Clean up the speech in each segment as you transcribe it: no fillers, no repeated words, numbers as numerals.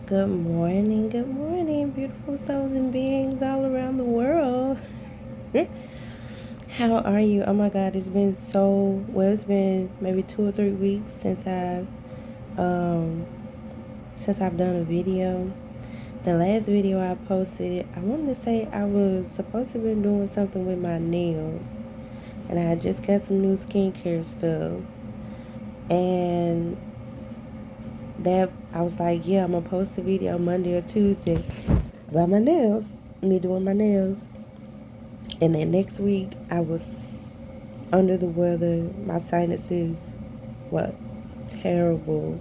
Good morning, beautiful souls and beings all around the world. How are you? Oh my God, it's been maybe 2 or 3 weeks um since I've done a video. The last video I posted, I wanted to say I was supposed to be doing something with my nails, and I had just got some new skincare stuff, and that I was like, yeah, I'm gonna post a video Monday or Tuesday about my nails, me doing my nails. And then next week, I was under the weather. My sinuses were terrible.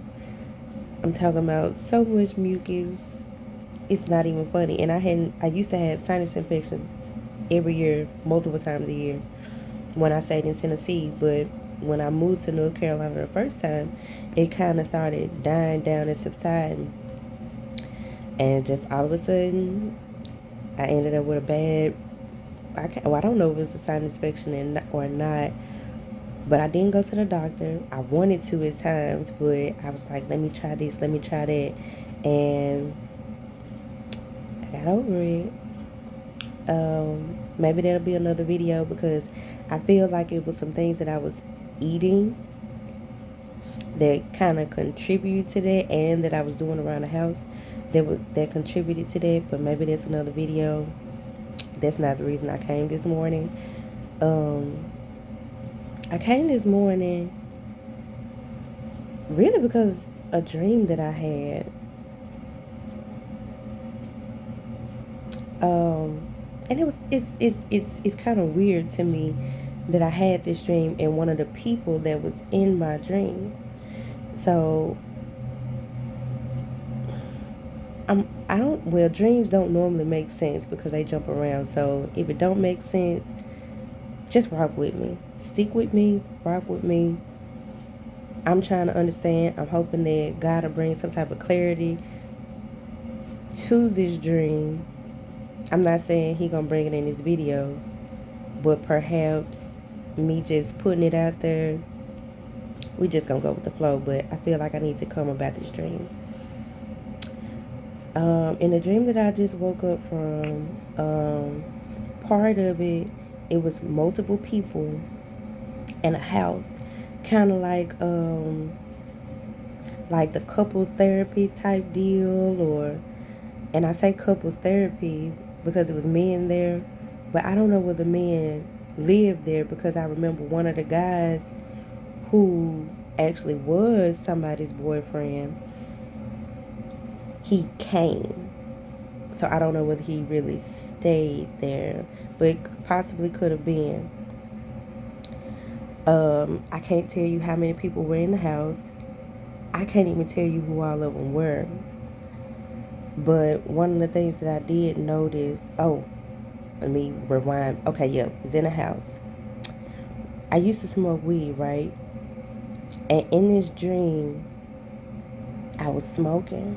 I'm talking about so much mucus. It's not even funny. And I used to have sinus infections every year, multiple times a year when I stayed in Tennessee. But when I moved to North Carolina the first time, it kind of started dying down and subsiding. And just all of a sudden, I ended up with a bad, I don't know if it was a sinus infection or not. But I didn't go to the doctor. I wanted to at times, but I was like, let me try this, let me try that. And I got over it. Maybe that'll be another video because I feel like it was some things that I was eating that kind of contributed to that, and that I was doing around the house that contributed to that. But maybe that's another video. That's not the reason I came this morning. Um, I came this morning really because a dream that I had. Um, and it's kind of weird to me that I had this dream and one of the people that was in my dream. So I don't well dreams don't normally make sense because they jump around. So if it don't make sense, just rock with me. Stick with me, rock with me. I'm trying to understand. I'm hoping that God will bring some type of clarity to this dream. I'm not saying he gonna bring it in this video, but perhaps me just putting it out there, we just gonna go with the flow. But I feel like I need to come about this dream. In the dream that I just woke up from, part of it was multiple people in a house, kind of like the couples therapy type deal, or and I say couples therapy because it was men there, but I don't know whether men lived there because I remember one of the guys who actually was somebody's boyfriend, he came. So I don't know whether he really stayed there, but it possibly could have been. I can't tell you how many people were in the house. I can't even tell you who all of them were. But one of the things that I did notice, oh, let me rewind. Okay, yeah, it was in a house. I used to smoke weed, right? And in this dream, I was smoking,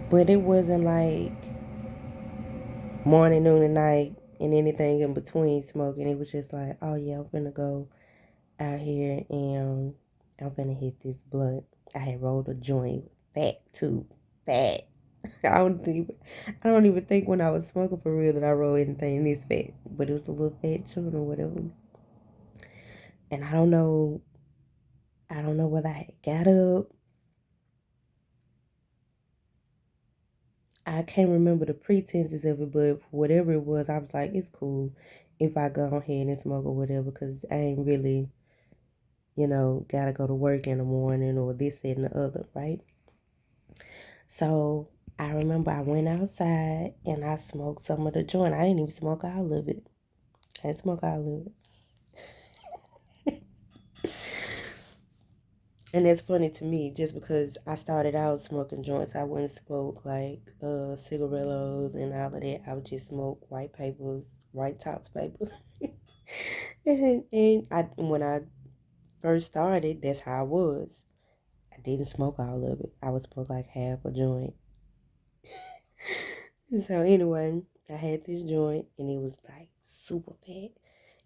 but it wasn't like morning, noon, and night, and anything in between smoking. It was just like, oh yeah, I'm finna go out here and I'm finna hit this blunt. I had rolled a joint, fat too, fat. I don't even, I don't even think when I was smoking for real that I rolled anything this fat, but it was a little fat joint or whatever. And I don't know whether I had got up. I can't remember the pretenses of it, but whatever it was, I was like, it's cool if I go ahead and smoke or whatever, because I ain't really, gotta go to work in the morning or this, that, and the other, right? So I remember I went outside and I smoked some of the joint. I didn't even smoke all of it. I didn't smoke all of it. And that's funny to me just because I started out smoking joints. I wouldn't smoke like cigarillos and all of that. I would just smoke white papers, white tops papers. and when I first started, that's how I was. I didn't smoke all of it. I would smoke like half a joint. So anyway, I had this joint and it was like super fat.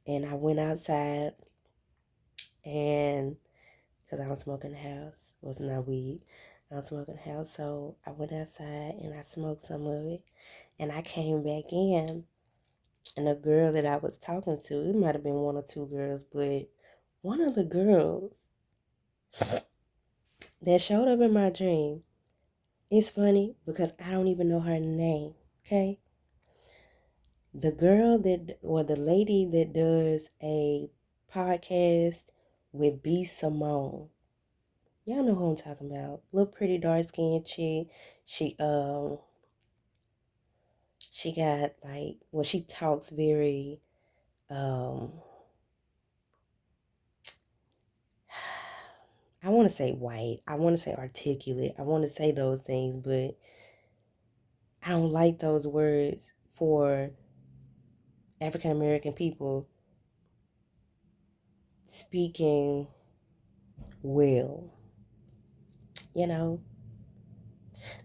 And I went outside and because I don't smoke in the house, it was not weed. I was smoking house, so I went outside and I smoked some of it. And I came back in, and the girl that I was talking to, it might have been one or two girls, but one of the girls that showed up in my dream, it's funny because I don't even know her name, okay? The girl that, or the lady that does a podcast with B. Simone. Y'all know who I'm talking about. Little pretty dark skinned chick. She she got like, well, she talks very I want to say white. I want to say articulate. I want to say those things, but I don't like those words for African American people speaking well. You know,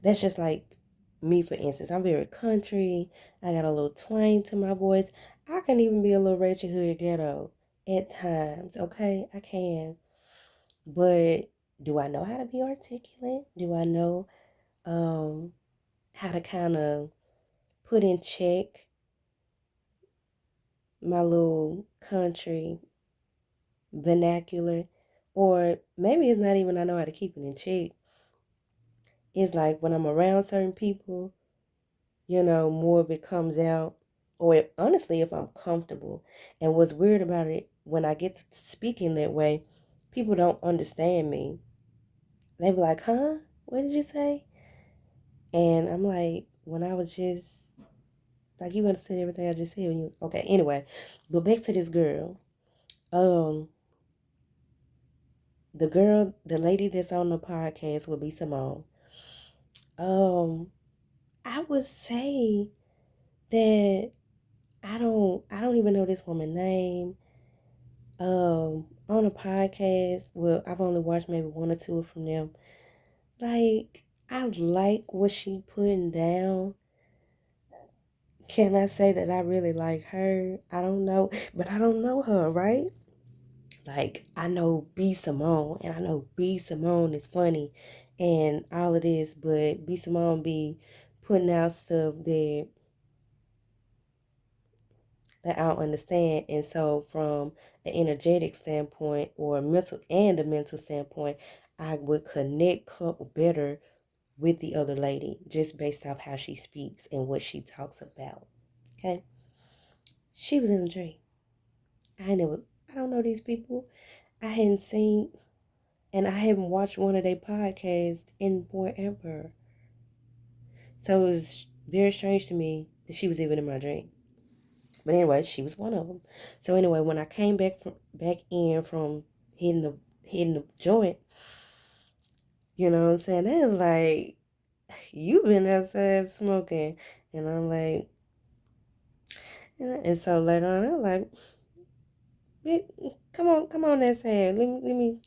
that's just like me, for instance. I'm very country. I got a little twang to my voice. I can even be a little Rachel Hood ghetto at times, okay? I can. But do I know how to be articulate? Do I know how to kind of put in check my little country vernacular? Or maybe it's not even I know how to keep it in check. It's like when I'm around certain people, more of it comes out. Or honestly, if I'm comfortable. And what's weird about it, when I get to speaking that way, people don't understand me. They be like, huh? What did you say? And I'm like, when I was just, like, you understood everything I just said. Okay, anyway. But back to this girl. Um, the lady that's on the podcast will be Simone. I would say that I don't even know this woman's name. On a podcast, well, I've only watched maybe one or two from them. Like, I like what she putting down. Can I say that I really like her? I don't know, but I don't know her, right? Like, I know B. Simone, and I know B. Simone is funny and all of this, but B. Simone be putting out stuff that I don't understand. And so from an energetic standpoint or a mental standpoint, I would connect better with the other lady just based off how she speaks and what she talks about. Okay? She was in a dream. I don't know these people. I hadn't seen, and I haven't watched one of their podcasts in forever. So it was very strange to me that she was even in my dream. But anyway, she was one of them. So anyway, when I came back in from hitting the joint, you know what I'm saying? They was like, you been outside smoking. And I'm like, and so later on, I'm like, come on, that side. Let me.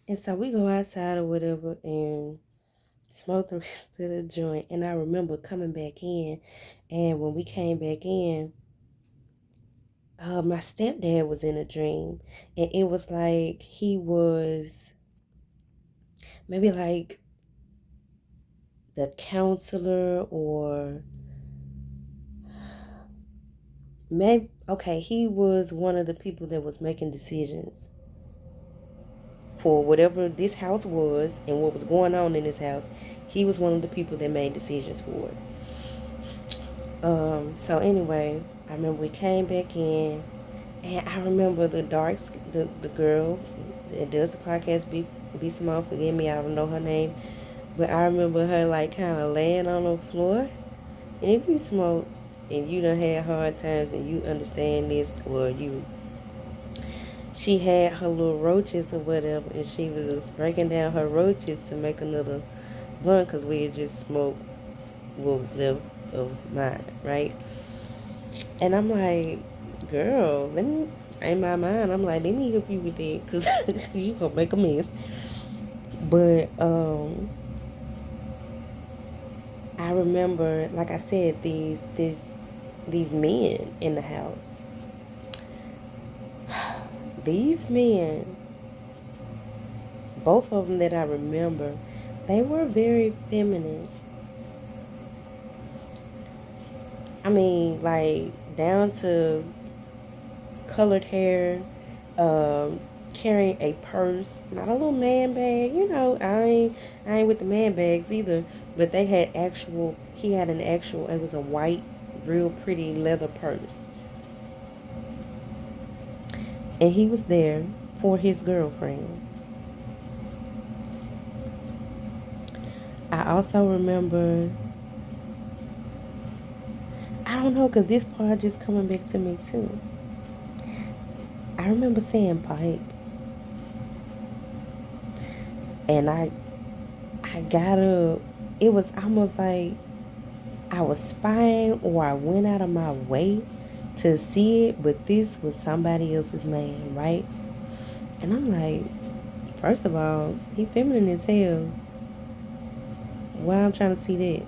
And so we go outside or whatever and smoke the rest of the joint. And I remember coming back in, and when we came back in, my stepdad was in a dream, and it was like he was maybe like the counselor, or maybe, okay, he was one of the people that was making decisions for whatever this house was and what was going on in this house. He was one of the people that made decisions for it. So anyway, I remember we came back in, and I remember the girl that does the podcast, B Simone, forgive me, I don't know her name, but I remember her like kind of laying on the floor. And if you smoke and you done had hard times and you understand this, or she had her little roaches or whatever, and she was just breaking down her roaches to make another blunt because we had just smoked what was left of mine, right? And I'm like, girl, let me, in my mind, I'm like, let me help you with that because you gonna make a mess. But I remember, like I said, these men in the house. These men, both of them that I remember, They were very feminine. I mean, like down to colored hair, um, carrying a purse, not a little man bag. I ain't with the man bags either. But they had actual. He had an actual. It was a white, real pretty leather purse, and he was there for his girlfriend. I also remember. I don't know, cause this part just coming back to me too. I remember saying pipe, and I got up. It was almost like I was spying or I went out of my way to see it, but this was somebody else's man, right? And I'm like, first of all, he feminine as hell. Why I'm trying to see that?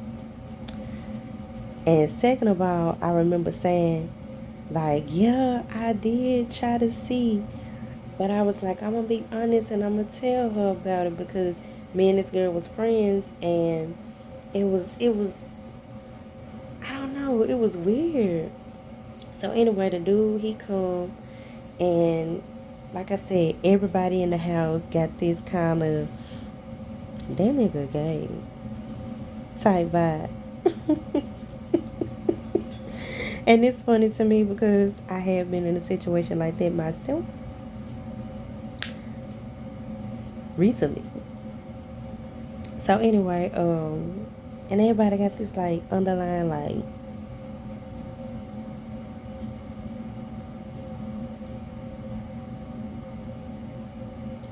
And second of all, I remember saying, like, yeah, I did try to see, but I was like, I'm gonna be honest and I'm gonna tell her about it because me and this girl was friends and it was I don't know, it was weird. So anyway, the dude he come and like I said, everybody in the house got this kind of that nigga gay type vibe. And it's funny to me because I have been in a situation like that myself recently. So anyway, and everybody got this like underlying like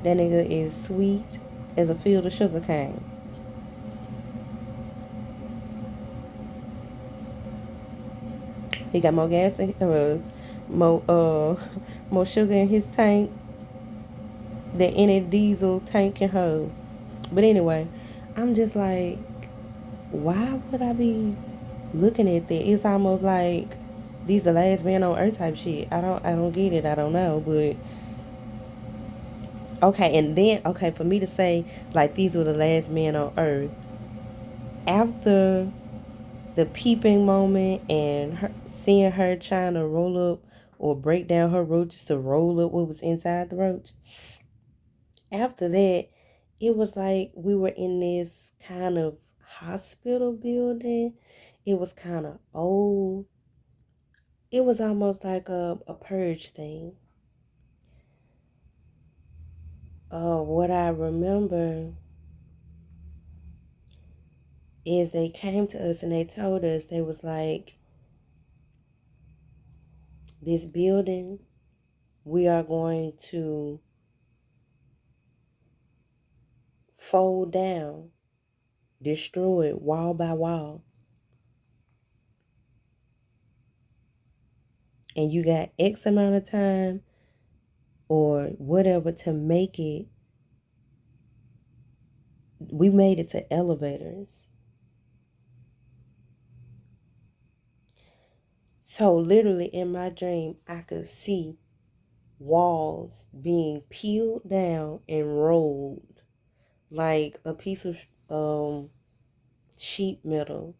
that nigga is sweet as a field of sugar cane. He got more gas and more more sugar in his tank than any diesel tank can hold. But anyway, I'm just like, why would I be looking at that? It's almost like these the last man on earth type shit. I don't get it. I don't know, but okay. And then okay, for me to say like these were the last men on earth after the peeping moment and seeing her trying to roll up or break down her roaches to roll up what was inside the roach. After that, it was like we were in this kind of hospital building. It was kind of old. It was almost like a purge thing. What I remember is they came to us and they told us they was like, this building, we are going to fold down, destroy it wall by wall. And you got X amount of time or whatever to make it. We made it to elevators. So literally in my dream, I could see walls being peeled down and rolled like a piece of sheet metal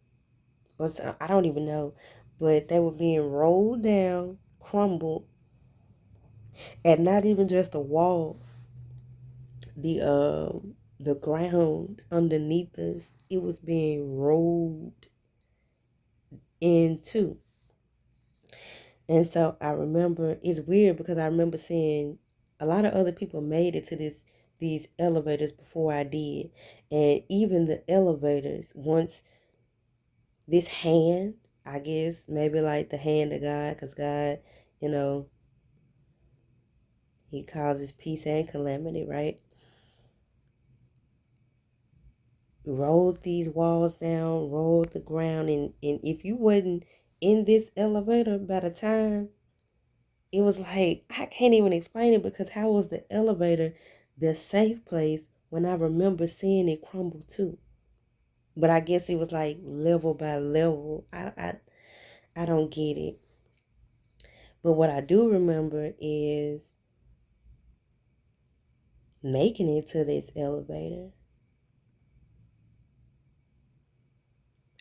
or something. I don't even know, but they were being rolled down, crumbled, and not even just the walls, the ground underneath us. It was being rolled into. And so I remember it's weird because I remember seeing a lot of other people made it to these elevators before I did. And even the elevators, once this hand, I guess, maybe like the hand of God, because God, you know, he causes peace and calamity, right? Rolled these walls down, rolled the ground, and if you wasn't in this elevator by the time it was like I can't even explain it because how was the elevator the safe place when I remember seeing it crumble too? But I guess it was like level by level. I don't get it. But what I do remember is making it to this elevator.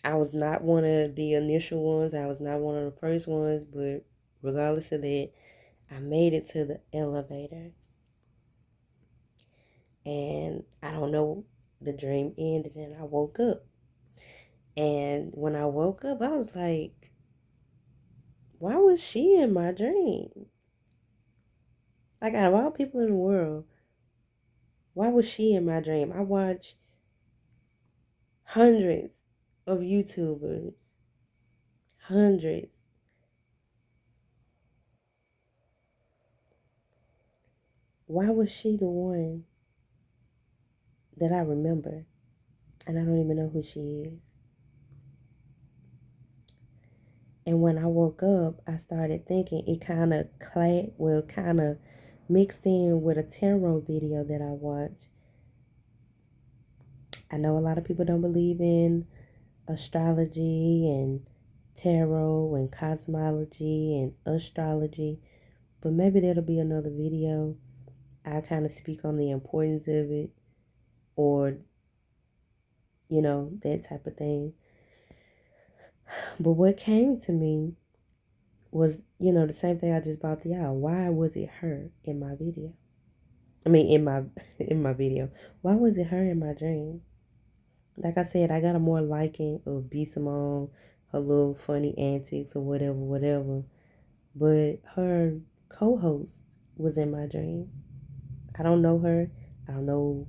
I was not one of the initial ones. I was not one of the first ones, but regardless of that, I made it to the elevator. And I don't know, the dream ended and I woke up. And when I woke up, I was like, why was she in my dream? Like, out of all people in the world, why was she in my dream? I watch hundreds of YouTubers, hundreds. Why was she the one that I remember? And I don't even know who she is. And when I woke up, I started thinking it kind of kind of mixed in with a tarot video that I watched. I know a lot of people don't believe in astrology and tarot and cosmology and astrology, but maybe that'll be another video. I kind of speak on the importance of it, or that type of thing. But what came to me was, the same thing I just brought to y'all. Why was it her in my video? I mean, in my in my video. Why was it her in my dream? Like I said, I got a more liking of B Simone, her little funny antics or whatever. But her co-host was in my dream. I don't know her. I don't know.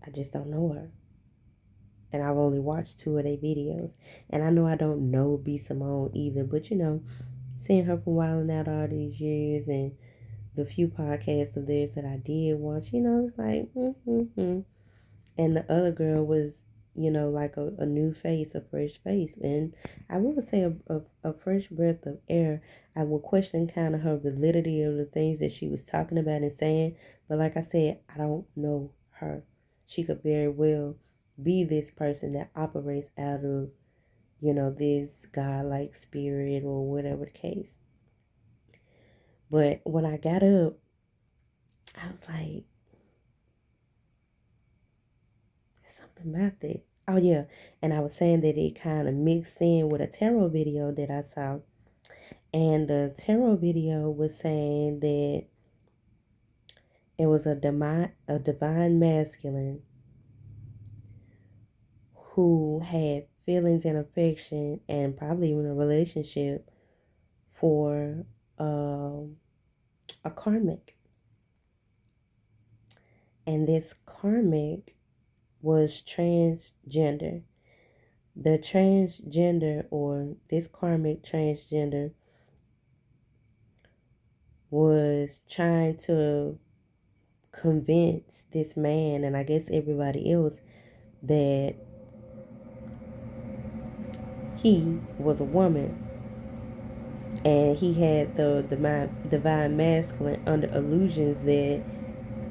I just don't know her. And I've only watched 2 of their videos. And I know I don't know B Simone either. But seeing her from Wildin' Out all these years and the few podcasts of theirs that I did watch, it's like, And the other girl was, like a new face, a fresh face. And I would say a fresh breath of air. I would question kind of her validity of the things that she was talking about and saying. But like I said, I don't know her. She could very well be this person that operates out of, this godlike spirit or whatever the case. But when I got up, I was like, something about that. Oh, yeah. And I was saying that it kind of mixed in with a tarot video that I saw. And the tarot video was saying that it was a divine masculine who had feelings and affection and probably even a relationship for a karmic. And this karmic was transgender. The transgender, or this karmic transgender, was trying to convince this man, and I guess everybody else, that he was a woman and he had the divine masculine under illusions that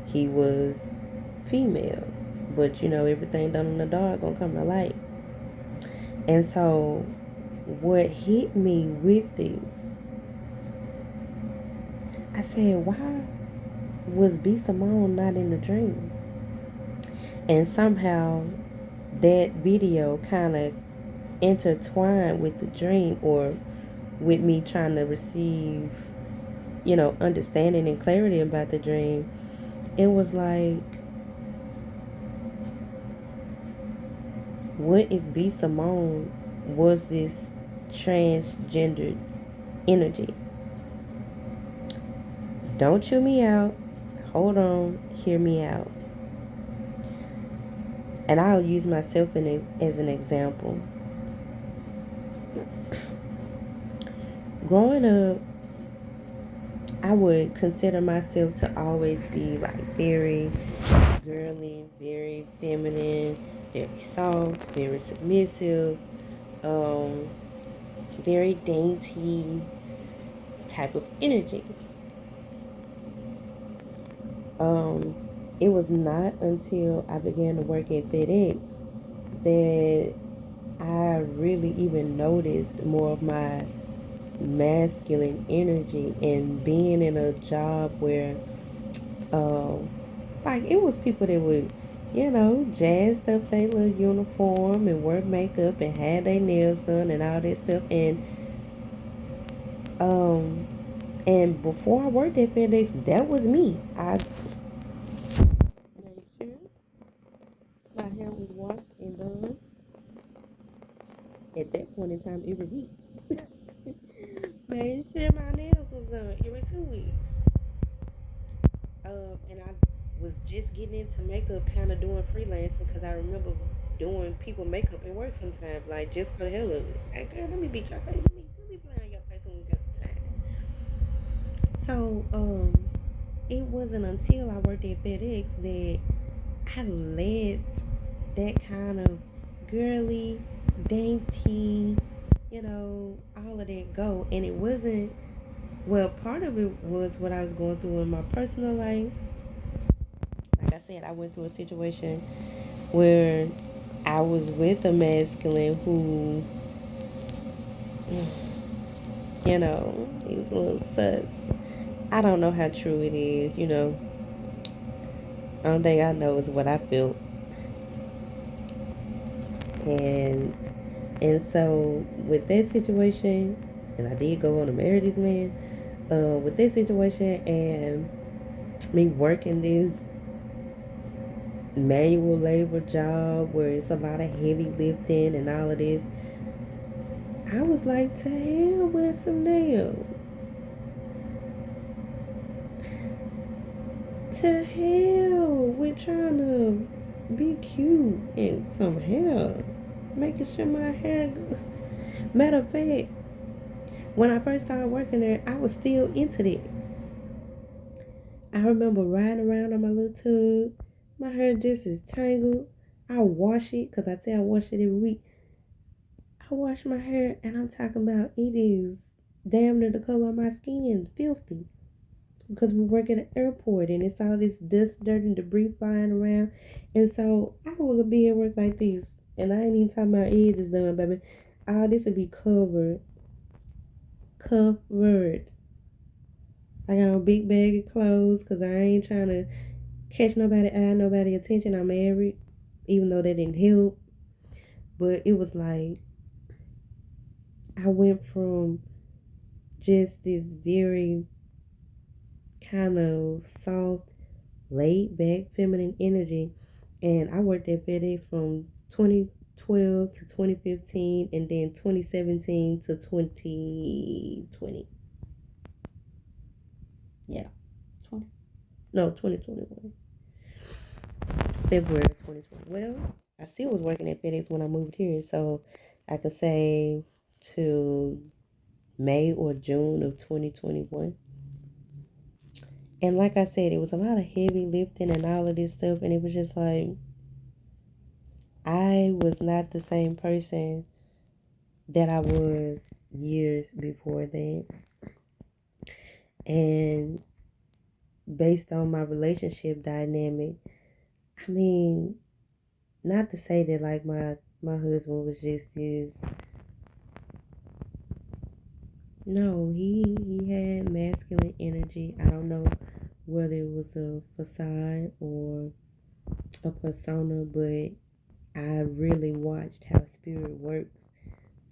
he was female. But everything done in the dark gonna come to light. And so what hit me with this, I said, why was B Simone not in the dream? And somehow that video kind of intertwined with the dream, or with me trying to receive, understanding and clarity about the dream. It was like, what if B Simone was this transgendered energy? Don't chew me out. Hold on. Hear me out. And I'll use myself as an example. Growing up, I would consider myself to always be like very girly, very feminine, very soft, very submissive, very dainty type of energy. It was not until I began to work at FedEx that I really even noticed more of my masculine energy, and being in a job where like it was people that would jazzed up their little uniform and wear makeup and had their nails done and all that stuff. Um, and before I worked at FedEx, that was me. I made sure my hair was washed and done at that point in time every week. Made sure my nails was done every 2 weeks. And I was just getting into makeup, kind of doing freelancing, because I remember doing people makeup at work sometimes, like just for the hell of it. Like, girl, let me beat your face. Let me play on your face when we got the time. So, it wasn't until I worked at FedEx that I let that kind of girly, dainty, all of that go. And it wasn't, well, part of it was what I was going through in my personal life. Like I said, I went through a situation where I was with a masculine who, he was a little sus. I don't know how true it is, Only thing I know is what I felt. And so with that situation, and I did go on to marry this man, with this situation and me working this manual labor job where it's a lot of heavy lifting and all of this, I was like, to hell with some nails. To hell with trying to be cute and some hair. Making sure my hair. Matter of fact, when I first started working there, I was still into that. I remember riding around on my little tub. My hair just is tangled. I wash it, because I say I wash it every week. I wash my hair, and I'm talking about it is damn near the color of my skin, filthy. Because we work at an airport, and it's all this dust, dirt, and debris flying around. And so I will be at work like this, and I ain't even talking about edges done, baby. All this will be covered. Covered. I got a big bag of clothes because I ain't trying to catch nobody eye, nobody attention. I'm married, even though that didn't help. But it was like I went from just this very kind of soft, laid back, feminine energy, and I worked at FedEx from 2012 to 2015, and then 2017 to 2020. Yeah, 20. No, 2021. February 2020. Well, I still was working at FedEx when I moved here, so I could say to May or June of 2021. And like I said, it was a lot of heavy lifting and all of this stuff, and it was just like I was not the same person that I was years before that. And based on my relationship dynamic, I mean, not to say that like my husband was just this. No, he had masculine energy. I don't know whether it was a facade or a persona, but I really watched how spirit works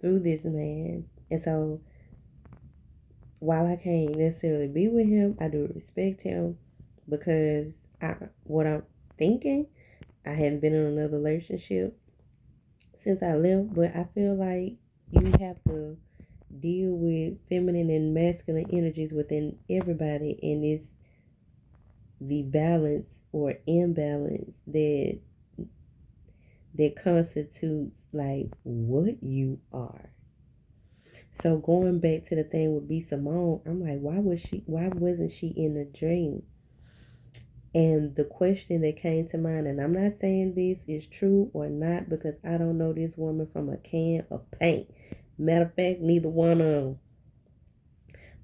through this man. And so while I can't necessarily be with him, I do respect him because what I'm thinking, I haven't been in another relationship since I left, but I feel like you have to deal with feminine and masculine energies within everybody, and it's the balance or imbalance that constitutes like what you are. So going back to the thing with B Simone, I'm like, why wasn't she in a dream? And the question that came to mind, and I'm not saying this is true or not because I don't know this woman from a can of paint. Matter of fact, neither one of them.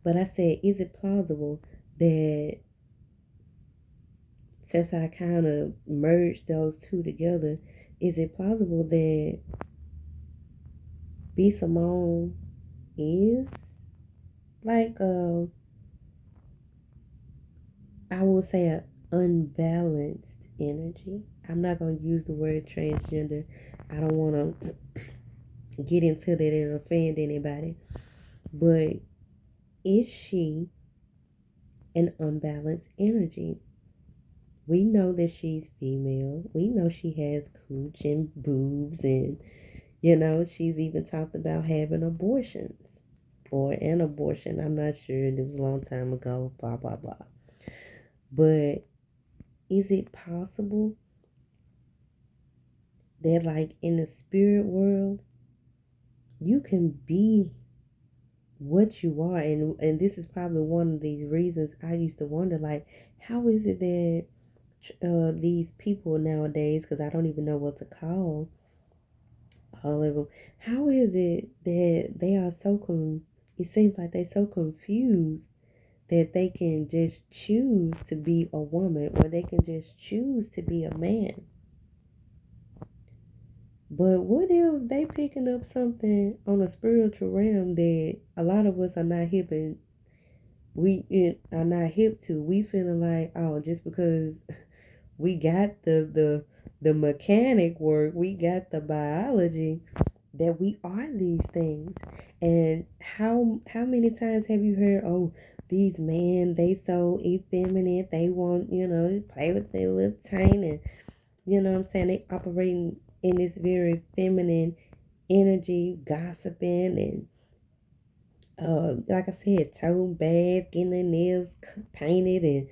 But I said, is it plausible that since I kind of merged those two together, is it plausible that B Simone is like I will say, an unbalanced energy? I'm not going to use the word transgender. I don't want to get into that and offend anybody. But is she an unbalanced energy? We know that she's female. We know she has cooch and boobs, and she's even talked about having abortions or an abortion. I'm not sure. It was a long time ago. Blah blah blah. But is it possible that, like, in the spirit world, you can be what you are? And this is probably one of these reasons I used to wonder, like, how is it that these people nowadays, because I don't even know what to call all of them, how is it that they are it seems like they're so confused that they can just choose to be a woman, or they can just choose to be a man? But what if they picking up something on a spiritual realm that a lot of us are not hip and are not hip to? We feeling like, oh, just because we got the mechanic work, we got the biology, that we are these things. And how many times have you heard, oh, these men, they so effeminate, they want, play with their little taint, and what I'm saying, they operating in this very feminine energy, gossiping, and like I said, toting bags, getting their nails painted, and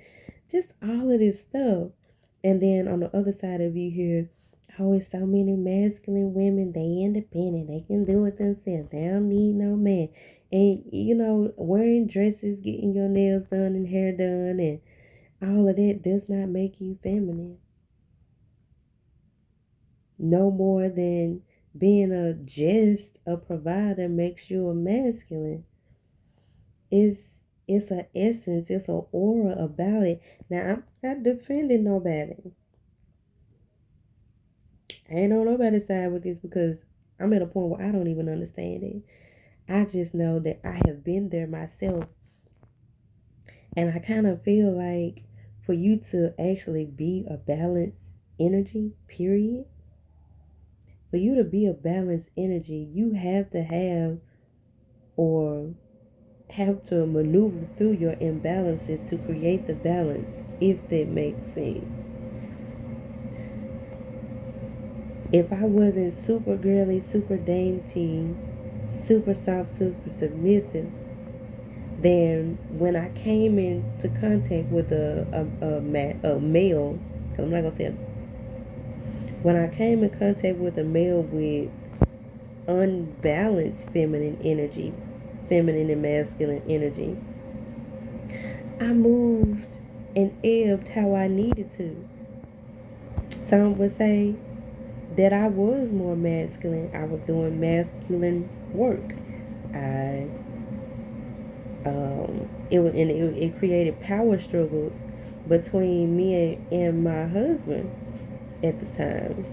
just all of this stuff. And then on the other side of you here, oh, it's so many masculine women. They independent. They can do it themselves. They don't need no man. And wearing dresses, getting your nails done and hair done, and all of that does not make you feminine. No more than being just a provider makes you a masculine. It's an essence, it's an aura about it. Now, I'm not defending nobody. I ain't on nobody's side with this, because I'm at a point where I don't even understand it. I just know that I have been there myself. And I kind of feel like, for you to actually be a balanced energy, period, for you to be a balanced energy, you have to to maneuver through your imbalances to create the balance, if that makes sense. If I wasn't super girly, super dainty, super soft, super submissive, then when I came into contact with a male, because I'm not going to say, when I came in contact with a male with unbalanced feminine and masculine energy, I moved and ebbed how I needed to. Some would say that I was more masculine. I was doing masculine work. I it created power struggles between me and my husband at the time.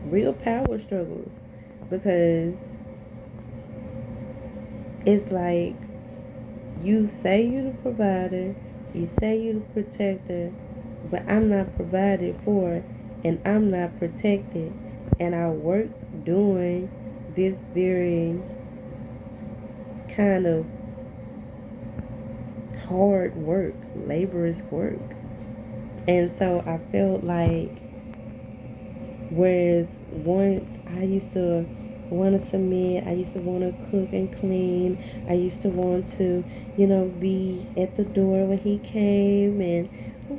Real power struggles, because it's like, you say you're the provider, you say you're the protector, but I'm not provided for, and I'm not protected, and I work doing this very kind of hard work, laborious work. And so I felt like, whereas once I used to want to submit, I used to want to cook and clean, I used to want to, be at the door when he came and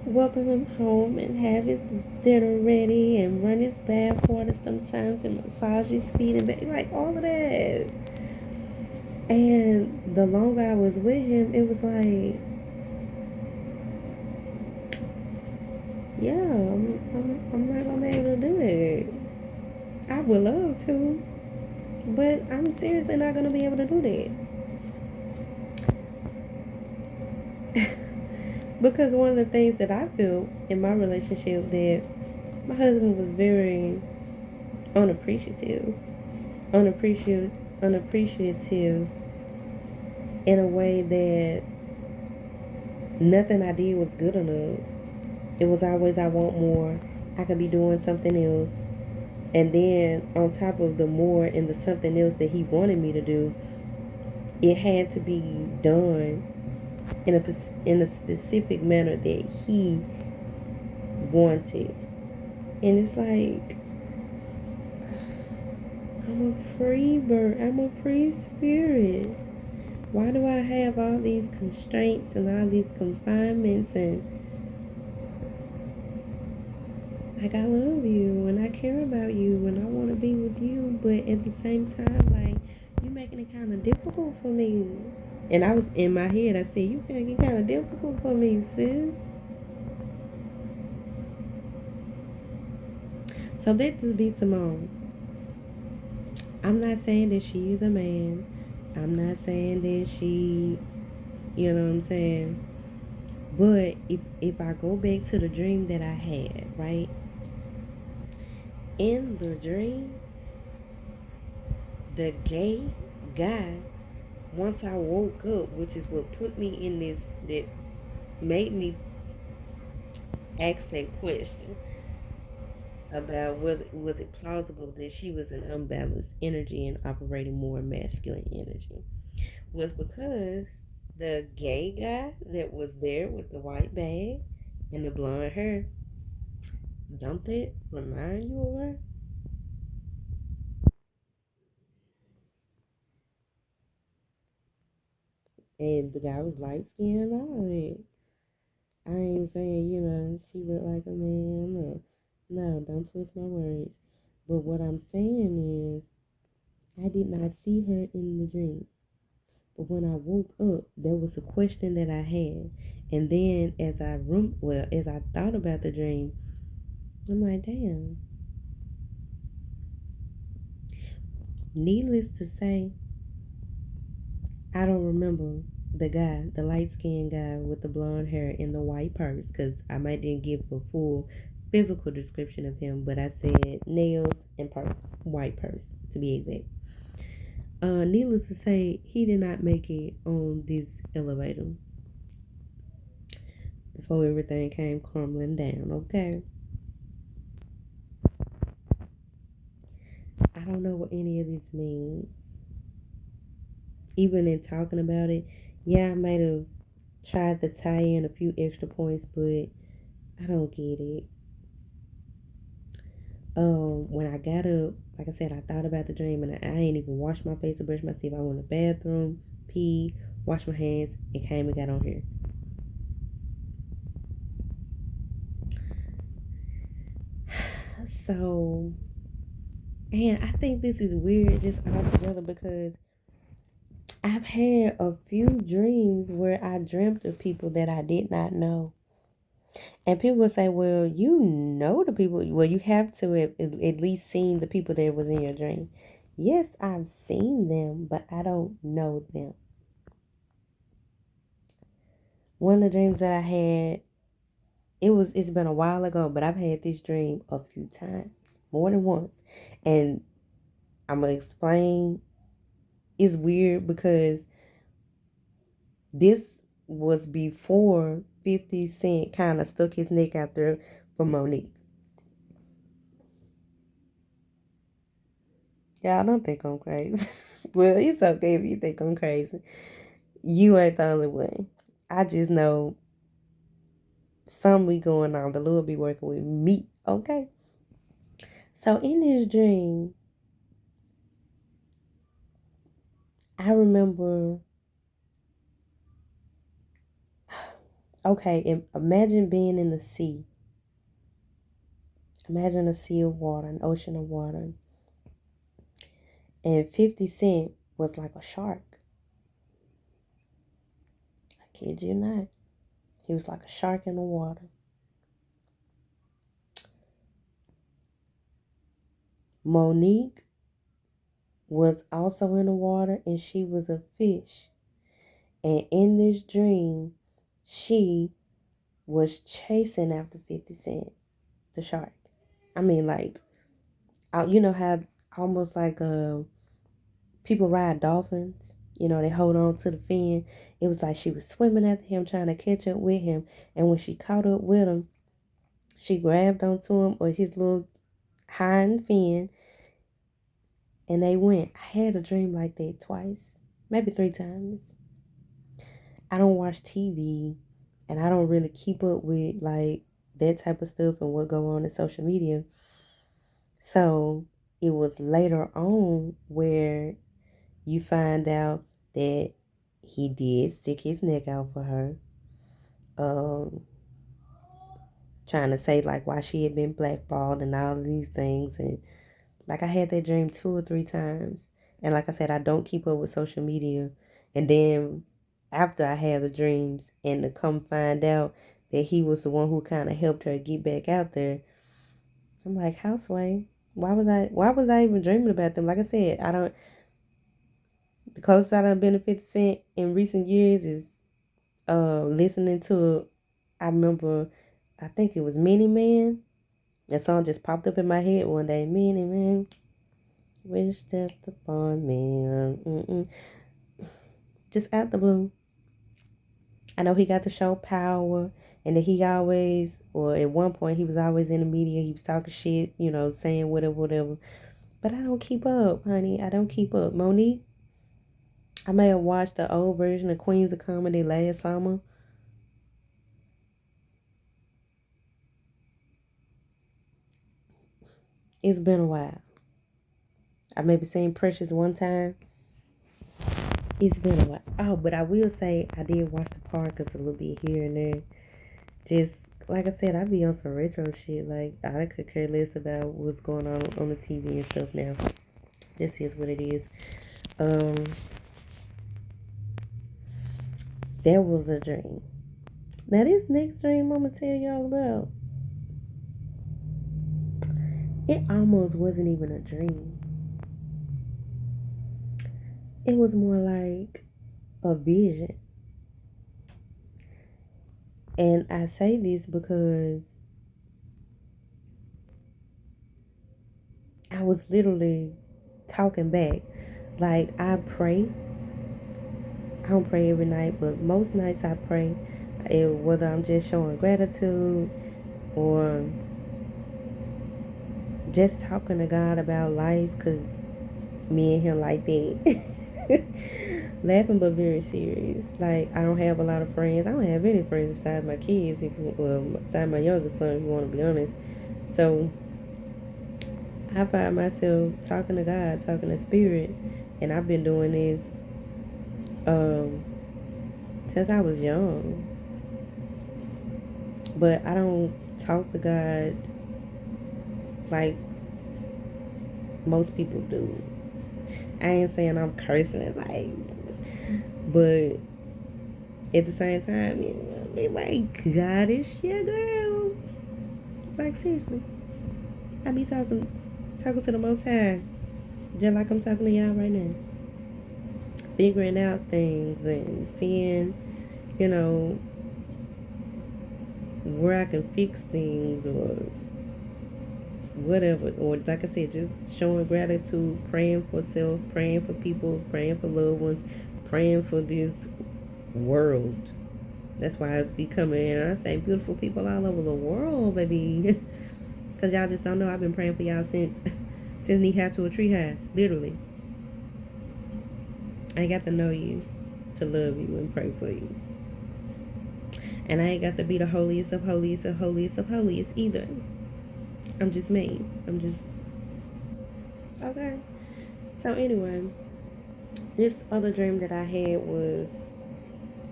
welcome him home and have his dinner ready and run his bath water sometimes and massage his feet and back, like all of that. And the longer I was with him, it was like, yeah, I'm not gonna be able to do it. I would love to, but I'm seriously not gonna be able to do that. Because one of the things that I feel in my relationship, that my husband was very unappreciative, unappreciative in a way that nothing I did was good enough. It was always, I want more, I could be doing something else. And then on top of the more and the something else that he wanted me to do, it had to be done in a specific manner that he wanted. And it's like, I'm a free bird. I'm a free spirit. Why do I have all these constraints and all these confinements? And like, I love you and I care about you and I want to be with you, but at the same time, like, you making it kind of difficult for me. And I was in my head, I said, you making it kind of difficult for me, sis. So back to B. Simone. I'm not saying that she is a man. I'm not saying that she, you know what I'm saying? But if I go back to the dream that I had, right? In the dream, the gay guy, once I woke up, which is what put me in this, that made me ask that question about whether was it plausible that she was an unbalanced energy and operating more masculine energy, was because the gay guy that was there with the white bag and the blonde hair, don't it remind you of her? And the guy was light skinned and all that. I ain't saying, she looked like a man. Look, no, don't twist my words. But what I'm saying is, I did not see her in the dream. But when I woke up, there was a question that I had. And then as I thought about the dream, I'm like, damn. Needless to say, I don't remember the guy, the light skinned guy with the blonde hair and the white purse, because I might didn't give a full physical description of him, but I said nails and purse, white purse to be exact. Needless to say, he did not make it on this elevator before everything came crumbling down, okay? I don't know what any of this means. Even in talking about it, yeah, I might have tried to tie in a few extra points, but I don't get it. When I got up, like I said, I thought about the dream and I ain't even washed my face or brushed my teeth. I went to the bathroom, pee, washed my hands, and came and got on here. So, and I think this is weird just altogether because I've had a few dreams where I dreamt of people that I did not know. And people will say, well, you know the people. Well, you have to have at least seen the people that was in your dream. Yes, I've seen them, but I don't know them. One of the dreams that I had, it's been a while ago, but I've had this dream a few times, more than once. And I'm going to explain. It's weird because this was before 50 Cent kind of stuck his neck out there for Monique. Y'all don't think I'm crazy. Well, it's okay if you think I'm crazy. You ain't the only one. I just know something be going on. The Lord be working with me, okay? So in this dream, I remember, okay, imagine being in the sea. Imagine a sea of water, an ocean of water. And 50 Cent was like a shark. I kid you not. He was like a shark in the water. Monique was also in the water and she was a fish. And in this dream, she was chasing after 50 Cent, the shark. I mean, like, you know how almost like people ride dolphins? You know, they hold on to the fin. It was like she was swimming after him, trying to catch up with him. And when she caught up with him, She grabbed onto him or his little hind fin, and they went. I had a dream like that twice, maybe 3 times. I don't watch TV, and I don't really keep up with like that type of stuff and what go on in social media. So it was later on where you find out that he did stick his neck out for her, um, trying to say like why she had been blackballed and all of these things. And like I had that dream 2 or 3 times. And like I said, I don't keep up with social media. And then after I had the dreams and to come find out that he was the one who kind of helped her get back out there, I'm like, Houseway, why was I even dreaming about them? Like I said, I don't the closest I done been to 50 Cent in recent years is listening to, I remember, I think it was Many Man. That song just popped up in my head one day. Many Man, wish death upon me. Just out the blue. I know he got the show Power, and that he always, or at one point, he was always in the media. He was talking shit, saying whatever, whatever. But I don't keep up, honey. I don't keep up. Monique, I may have watched the old version of Queens of Comedy last summer. It's been a while. I maybe seen Precious one time. It's been a while. Oh, but I will say I did watch the Parkers a little bit here and there. Just like I said, I be on some retro shit. Like I could care less about what's going on the TV and stuff now. This is what it is. Um, that was a dream. Now this next dream I'm gonna tell y'all about, it almost wasn't even a dream. It was more like a vision. And I say this because I was literally talking back. Like I pray. I don't pray every night, but most nights I pray. Whether I'm just showing gratitude or just talking to God about life, because me and him like that. Laughing but very serious. Like I don't have a lot of friends. I don't have any friends besides my kids, besides my youngest son, if you want to be honest. So I find myself talking to God, talking to Spirit, and I've been doing this since I was young. But I don't talk to God like most people do. I ain't saying I'm cursing it like, but at the same time, be like, God is your girl. Like seriously, I be talking to the Most High, just like I'm talking to y'all right now, figuring out things and seeing, where I can fix things or whatever. Or like I said, just showing gratitude, praying for self, praying for people, praying for loved ones, praying for this world. That's why I be coming in and I say beautiful people all over the world, baby. Because y'all just don't know. I've been praying for y'all since knee high to a tree high. Literally. I ain't got to know you to love you and pray for you. And I ain't got to be the holiest of holiest of holiest of holiest either. I'm just me. I'm just... Okay. So anyway, this other dream that I had was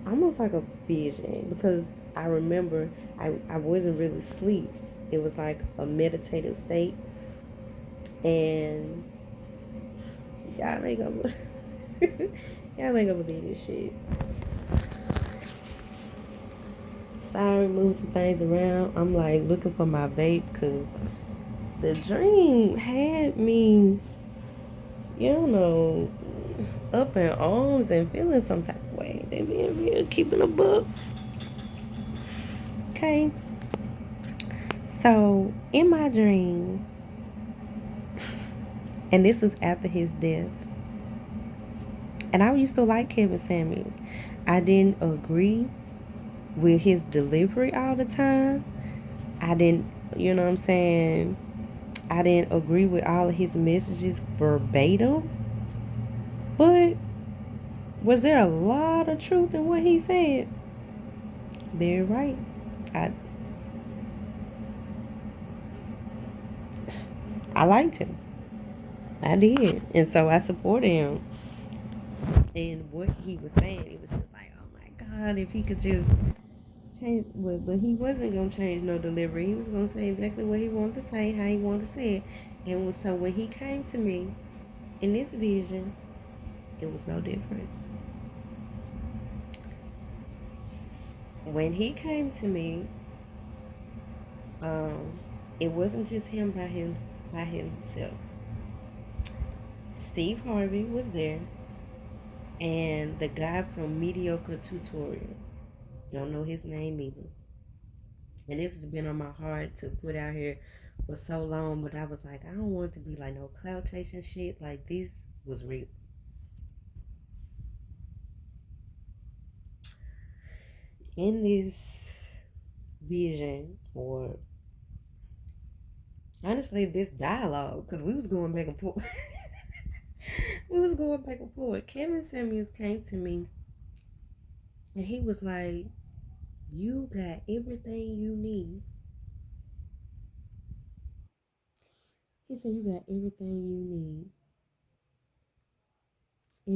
almost like a vision, because I remember I wasn't really asleep. It was like a meditative state. And y'all ain't gonna y'all ain't gonna believe this shit. Sorry, move some things around. I'm like looking for my vape because the dream had me, up in arms and feeling some type of way. They being real, keeping a book. Okay. So in my dream, and this is after his death, and I used to like Kevin Samuels. I didn't agree with his delivery all the time. I didn't You know what I'm saying? I didn't agree with all of his messages verbatim, but was there a lot of truth in what he said? Very right. I I liked him. I did, and so I supported him. And what he was saying, it was just like, oh my God, if he could just change. But he wasn't gonna change no delivery. He was gonna say exactly what he wanted to say, how he wanted to say it. And so when he came to me in this vision, it was no different. When he came to me, um, it wasn't just him by himself. Steve Harvey was there, and the guy from Mediocre Tutorials. Don't know his name either. And this has been on my heart to put out here for so long, but I was like, I don't want it to be like no cloud chasing shit. Like, this was real. In this vision, or honestly, this dialogue, because we was going back and forth. We was going back and forth. Kevin Samuels came to me, and he was like, you got everything you need. He said, you got everything you need.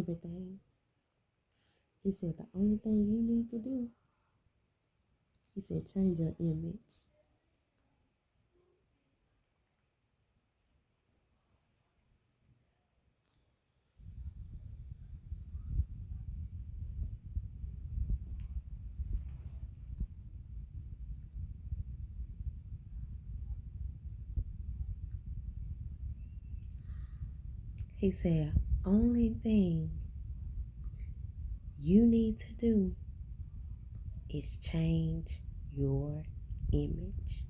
Everything. He said, the only thing you need to do, he said, change your image. He said, only thing you need to do is change your image.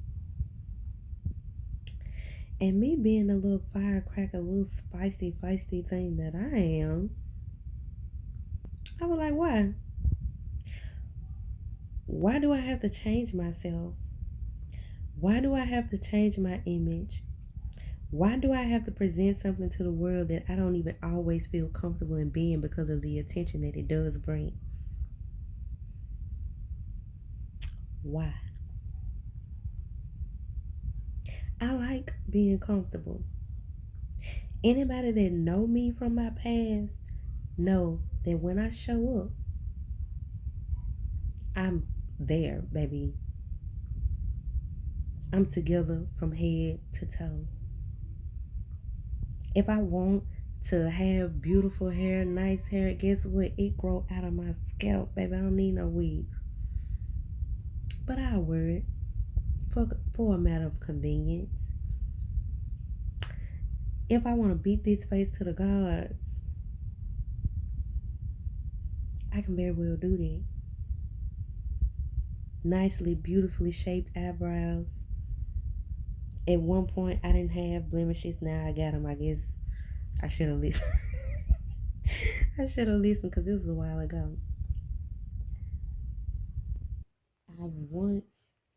And me being a little firecracker, a little spicy, feisty thing that I am, I was like, why? Why do I have to change myself? Why do I have to change my image? Why do I have to present something to the world that I don't even always feel comfortable in being because of the attention that it does bring? Why? I like being comfortable. Anybody that know me from my past know that when I show up, I'm there, baby. I'm together from head to toe. If I want to have beautiful hair, nice hair, guess what? It grow out of my scalp, baby. I don't need no wig. But I'll wear it for a matter of convenience. If I want to beat this face to the gods, I can very well do that. Nicely, beautifully shaped eyebrows. At one point, I didn't have blemishes. Now I got them. I guess I should have listened. I should have listened because this was a while ago.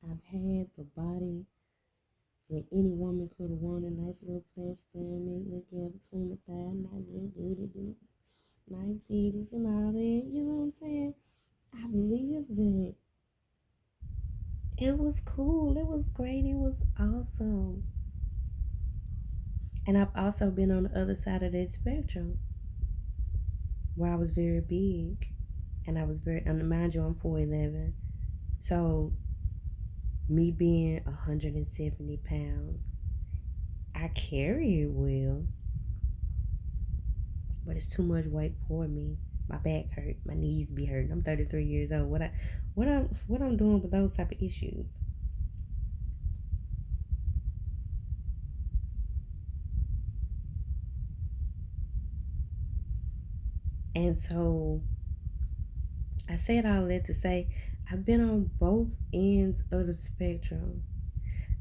I've had the body that any woman could have wanted. Nice little plastic stomach, look at between my thighs, nice little booty, nice titties and all that. You know what I'm saying? I lived that. It was cool. It was great. It was awesome. And I've also been on the other side of that spectrum where I was very big. And I was and mind you, I'm 4'11". So, me being 170 pounds, I carry it well. But it's too much weight for me. My back hurt. My knees be hurting. I'm 33 years old. What I'm doing with those type of issues? And so I said all that to say I've been on both ends of the spectrum.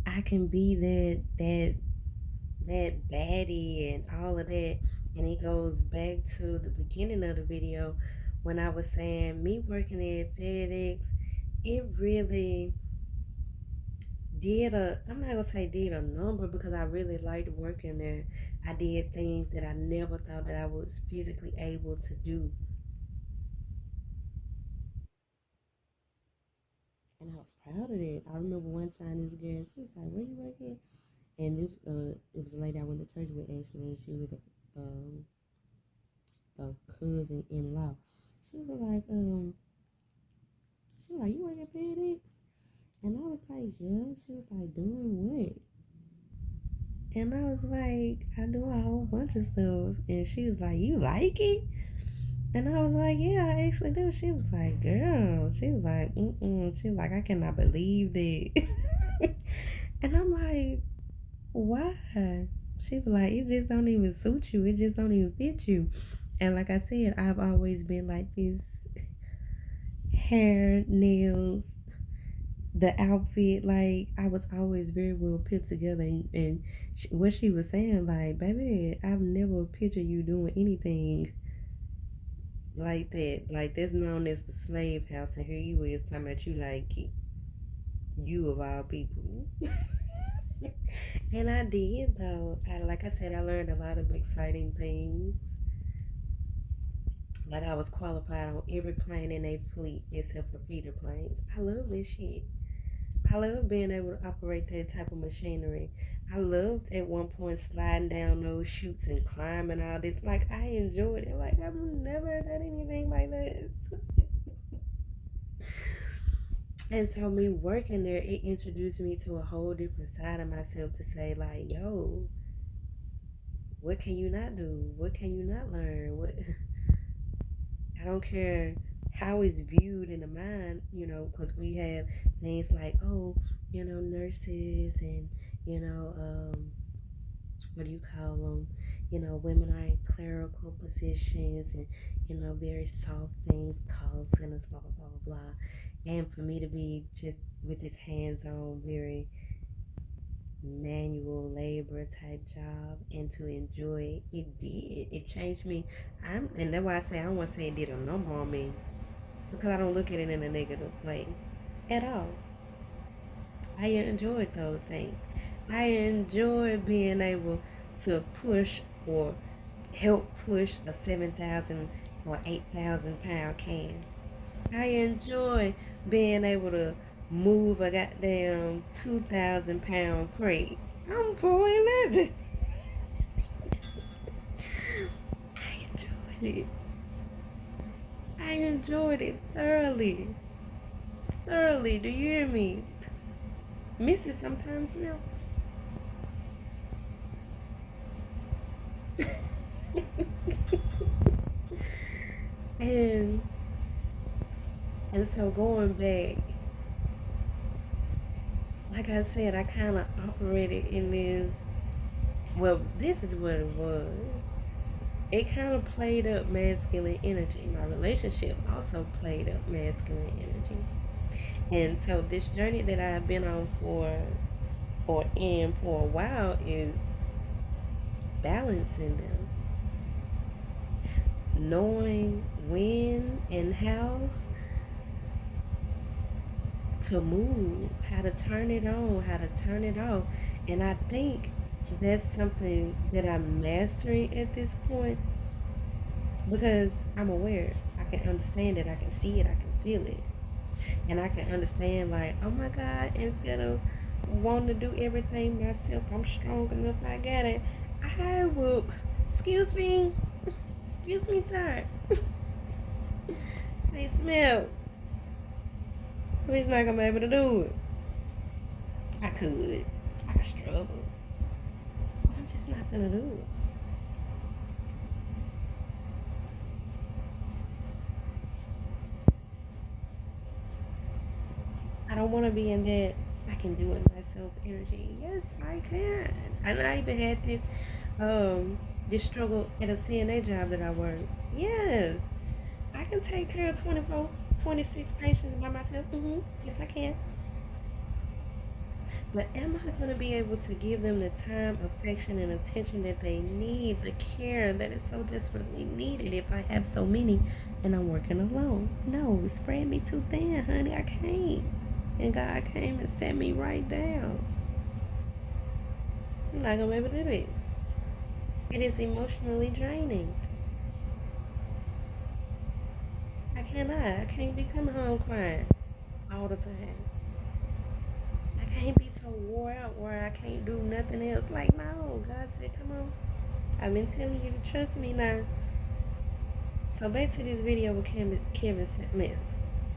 I can be that baddie and all of that, and it goes back to the beginning of the video when I was saying me working at FedEx, it really I'm not gonna say did a number because I really liked working there. I did things that I never thought that I was physically able to do. And I was proud of it. I remember one time this girl, she was like, "Where you working?" And it was a lady I went to church with actually, and she was a cousin in law. She was like, she was like, "You work at FedEx?" And I was like, "Yeah." She was like, "Doing what?" And I was like, "I do a whole bunch of stuff." And she was like, "You like it?" And I was like, "Yeah, I actually do." She was like, "Girl," she was like, "Mm-mm." She was like, "I cannot believe that." And I'm like, "Why?" She was like, "It just don't even suit you. It just don't even fit you." And like I said, I've always been like this: hair, nails, the outfit. Like I was always very well put together. And what she was saying, like, "Baby, I've never pictured you doing anything like that. Like that's known as the slave house, and here you is talking about you like you of all people." And I did though. Like I said, I learned a lot of exciting things. Like I was qualified on every plane in a fleet except for feeder planes. I love this shit. I love being able to operate that type of machinery. I loved at one point sliding down those chutes and climbing all this. Like I enjoyed it. Like I've never done anything like this. And so me working there, it introduced me to a whole different side of myself to say like, yo, what can you not do? What can you not learn? What I don't care how it's viewed in the mind, because we have things like, oh, nurses and, you know, what do you call them? Women are in clerical positions and, very soft things, call centers, blah, blah, blah, blah, blah. And for me to be just with this hands on, very manual labor type job and to enjoy it, it did. It changed me. And that's why I say I don't want to say it did a number on me because I don't look at it in a negative way at all. I enjoyed those things. I enjoy being able to push or help push a 7,000 or 8,000 pound can. I enjoy being able to move a goddamn 2,000 pound crate. I'm 4'11". I enjoyed it. I enjoyed it thoroughly. Thoroughly. Do you hear me? Miss it sometimes now. and and so going back, like I said, I kind of operated in this. Well, this is what it was. It kind of played up masculine energy. My relationship also played up masculine energy. And so this journey that I've been on for a while is balancing them. Knowing when and how to move, how to turn it on, how to turn it off. And I think that's something that I'm mastering at this point because I'm aware. I can understand it, I can see it, I can feel it. And I can understand, like, oh my God, instead of wanting to do everything myself, I'm strong enough, I got it. I will, excuse me, sir. They smell. I'm just not gonna be able to do it. I could struggle, but I'm just not gonna do it. I don't want to be in that I can do it myself energy. Yes, I can. And I even had this struggle at a CNA job that I work. Yes, I can take care of 24, 26 patients by myself. Yes, I can. But am I going to be able to give them the time, affection, and attention that they need, the care that is so desperately needed if I have so many and I'm working alone? No, spread me too thin, honey. I can't. And God came and set me right down. I'm not gonna be able to do this. It is emotionally draining. I cannot. I can't be coming home crying all the time. I can't be so wore out where I can't do nothing else. Like, no. God said, come on. I've been telling you to trust me now. So back to this video with Kevin Smith.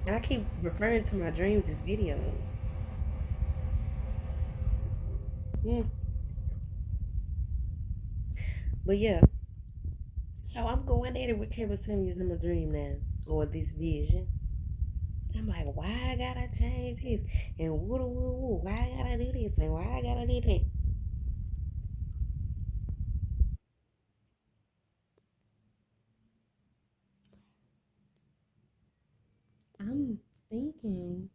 And I keep referring to my dreams as videos. Mm. But yeah. So I'm going at it with Kevin Samuels in my dream now. Or this vision. I'm like, why I gotta change this? And woo woo woo, why I gotta do this? And why I gotta do that? I'm thinking,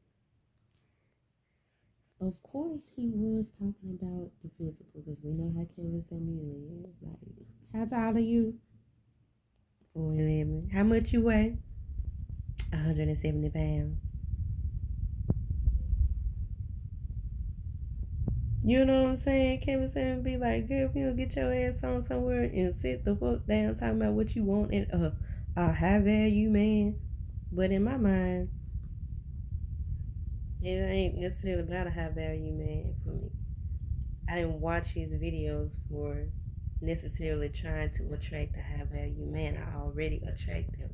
of course, he was talking about the physical because we know how Kevin Samuel is. Like, how tall are you? 4'11". How much you weigh? 170 pounds. You know what I'm saying? Kevin Samuel be like, girl, if you don't get your ass on somewhere and sit the fuck down talking about what you want in a high value man. But in my mind, it ain't necessarily about a high value man for me. I didn't watch his videos for necessarily trying to attract a high value man. I already attract them,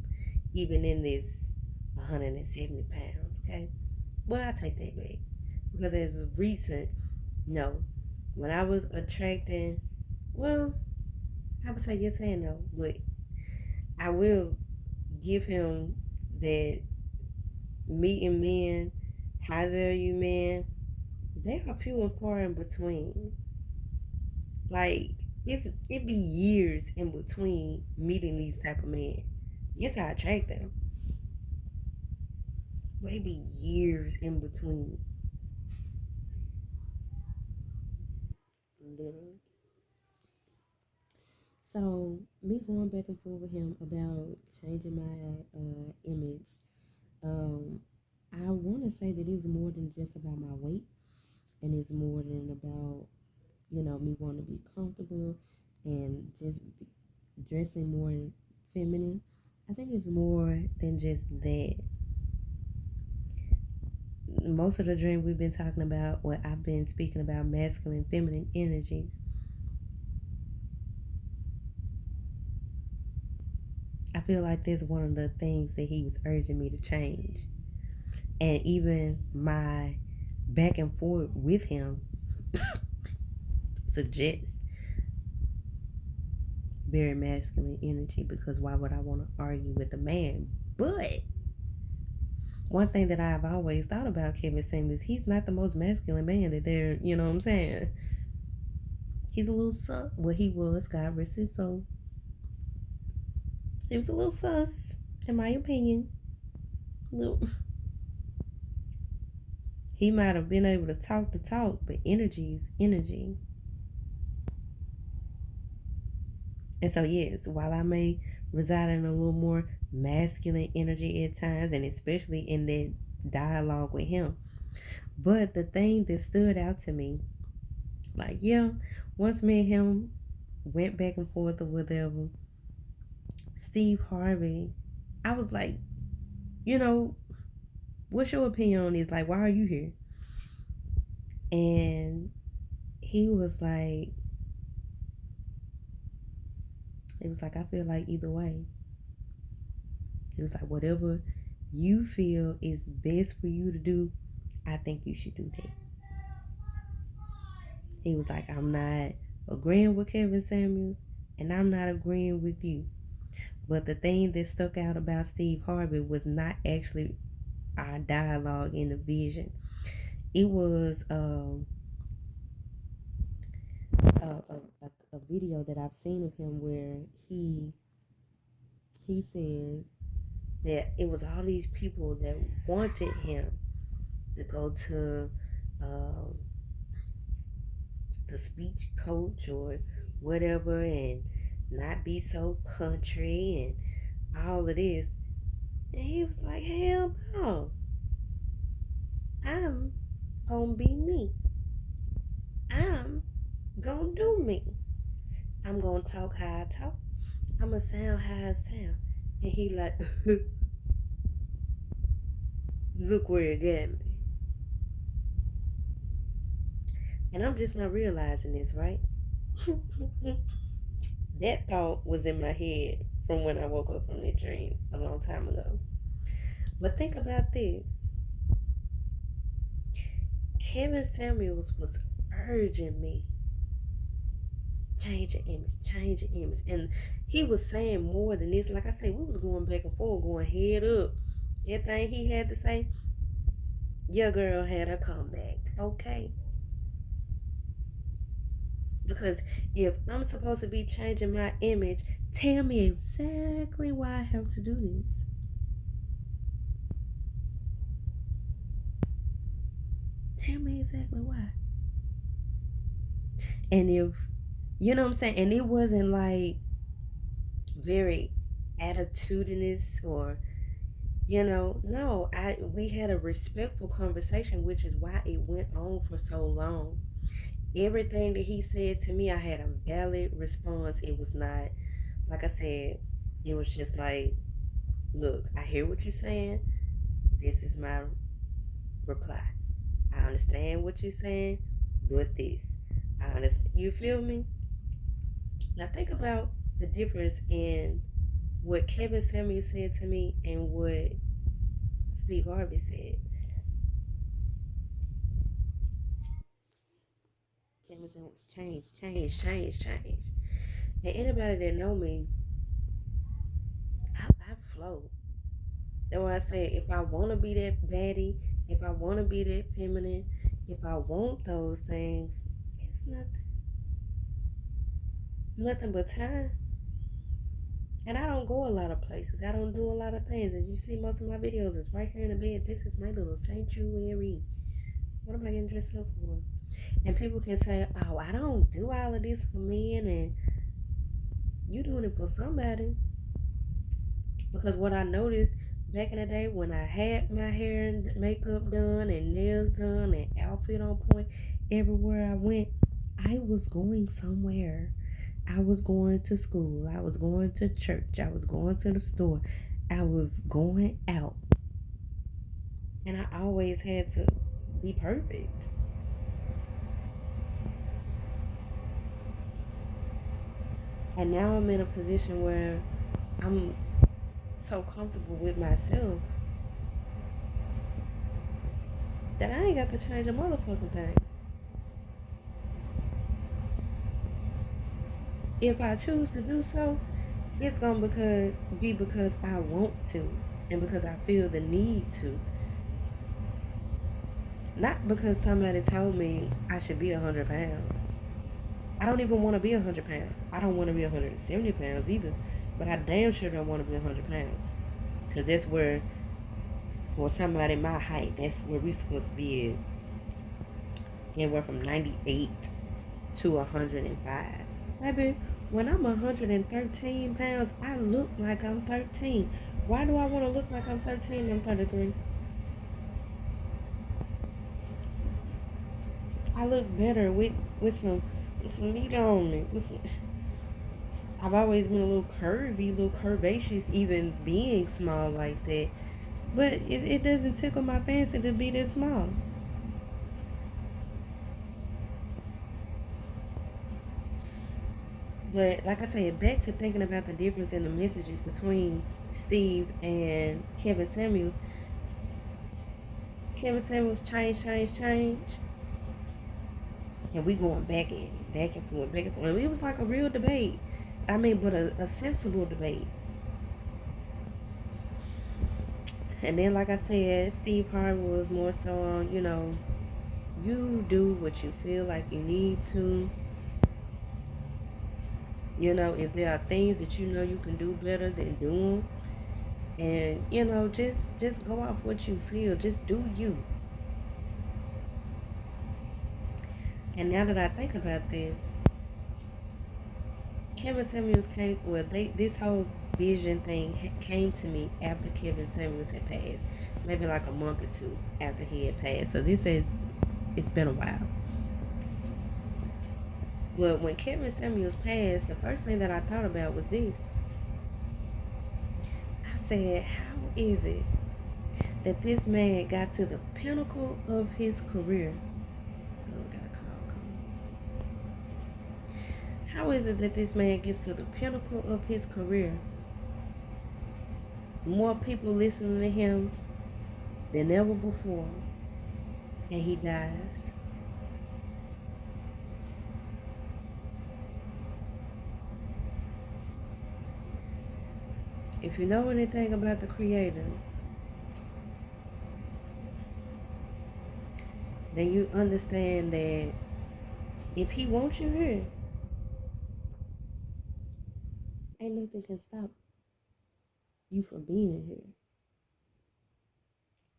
even in this 170 pounds. Okay, well I take that back because it's recent. No, when I was attracting, well, I would say yes and no, but I will give him that meeting men, high value men. They are few and far in between. Like it be years in between meeting these type of men. Yes, I attract them, but it be years in between. Literally. So me going back and forth with him about changing my image, um, I want to say that it's more than just about my weight, and it's more than about me wanting to be comfortable and just dressing more feminine. I think it's more than just that. Most of the dream we've been talking about, what I've been speaking about, masculine, feminine energies. I feel like that's one of the things that he was urging me to change. And even my back and forth with him suggests very masculine energy because why would I want to argue with a man? But one thing that I've always thought about Kevin Samuels, he's not the most masculine man that there, you know what I'm saying? He's a little sus. Well, he was, God rest his soul. He was a little sus, in my opinion. Little, he might have been able to talk the talk, but energy is energy. And so, yes, while I may reside in a little more masculine energy at times, and especially in that dialogue with him, but the thing that stood out to me, like, yeah, once me and him went back and forth or whatever, Steve Harvey, I was like, you know, what's your opinion on this? Like, why are you here? And he was like, I feel like either way. He was like, whatever you feel is best for you to do, I think you should do that. He was like, I'm not agreeing with Kevin Samuels, and I'm not agreeing with you. But the thing that stuck out about Steve Harvey was not actually our dialogue in the vision. It was a video that I've seen of him where he says that it was all these people that wanted him to go to um, the speech coach or whatever and not be so country and all of this. And he was like, hell no. I'm gonna be me. I'm gonna do me. I'm gonna talk how I talk. I'm gonna sound how I sound. And he like, look where it got me. And I'm just not realizing this, right? That thought was in my head from when I woke up from that dream a long time ago. But think about this. Kevin Samuels was urging me, change your image, change your image. And he was saying more than this. Like I said, we was going back and forth, going head up. Everything he had to say, your girl had a comeback, okay? Because if I'm supposed to be changing my image, tell me exactly why I have to do this. Tell me exactly why. And if, you know what I'm saying? And it wasn't like very attitudinous or, no, we had a respectful conversation, which is why it went on for so long. Everything that he said to me, I had a valid response. It was not, like I said, it was just like, look, I hear what you're saying. This is my reply. I understand what you're saying, but this. I understand. You feel me? Now think about the difference in what Kevin Samuel said to me and what Steve Harvey said. Kevin Samuel change, change, change, change. And anybody that know me, I flow. That's why I say if I want to be that baddie, if I want to be that feminine, if I want those things, it's nothing but time. And I don't go a lot of places. I don't do a lot of things. As you see, most of my videos is right here in the bed. This is my little sanctuary. What am I getting dressed up for? And people can say, oh, I don't do all of this for men. And you doing it for somebody. Because what I noticed back in the day when I had my hair and makeup done and nails done and outfit on point everywhere I went, I was going somewhere. I was going to school. I was going to church. I was going to the store. I was going out. And I always had to be perfect. And now I'm in a position where I'm so comfortable with myself that I ain't got to change a motherfucking thing. If I choose to do so, it's gonna be because I want to and because I feel the need to. Not because somebody told me I should be 100 pounds. I don't even want to be 100 pounds. I don't want to be 170 pounds either. But I damn sure don't want to be 100 pounds. Because that's where, for somebody my height, that's where we supposed to be at. Anywhere from 98 to 105. Baby, when I'm 113 pounds, I look like I'm 13. Why do I want to look like I'm 13 and I'm 33? I look better with some meat on me. I've always been a little curvy, a little curvaceous, even being small like that. But it doesn't tickle my fancy to be this small. But like I said, back to thinking about the difference in the messages between Steve and Kevin Samuels. Kevin Samuels change, change, change. And we going back and forth, back and forth. And it was like a real debate. I mean, but a sensible debate. And then, like I said, Steve Harvey was more so on, you do what you feel like you need to. If there are things that you can do better, than do them. And, just go off what you feel. Just do you. And now that I think about this, Kevin Samuels came, this whole vision thing came to me after Kevin Samuels had passed, maybe like a month or two after he had passed. So it's been a while. But when Kevin Samuels passed, the first thing that I thought about was this. I said, how is it that this man got to the pinnacle of his career? Oh, I got a call coming. How is it that this man gets to the pinnacle of his career? More people listening to him than ever before, and he dies. If you know anything about the Creator, then you understand that if he wants you here, ain't nothing can stop you from being here.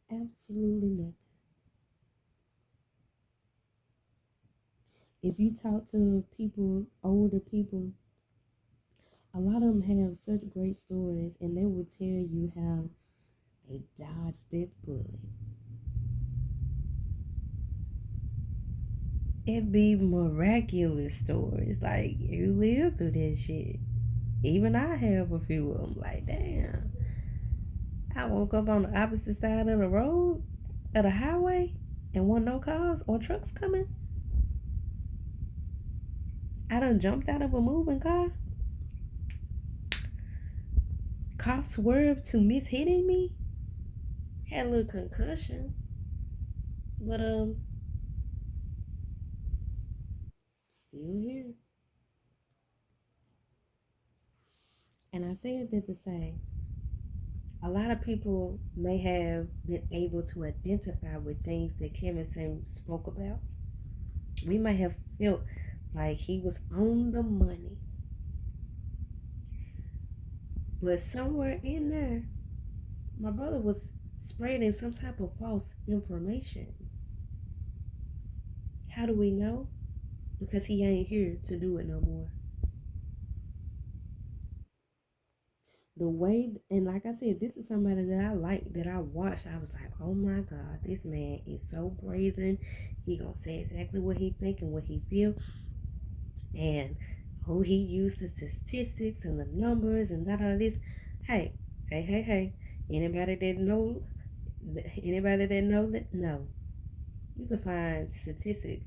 Absolutely nothing. If you talk to people, older people, a lot of them have such great stories, and they will tell you how they dodged that bullet. It be miraculous stories. Like, you live through that shit. Even I have a few of them. Like, damn. I woke up on the opposite side of the road, of the highway, and wasn't no cars or trucks coming. I done jumped out of a moving car. Car swerved to miss hitting me. Had a little concussion. But, still here. And I said that to say, a lot of people may have been able to identify with things that Kevin Samuels spoke about. We might have felt like he was on the money. But somewhere in there, my brother was spreading some type of false information. How do we know? Because he ain't here to do it no more. The way, and like I said, this is somebody that I like, that I watched. I was like, oh my God, this man is so brazen. He gonna say exactly what he think and what he feel. And who he used the statistics and the numbers and this. Hey, hey. Anybody that know that, no. You can find statistics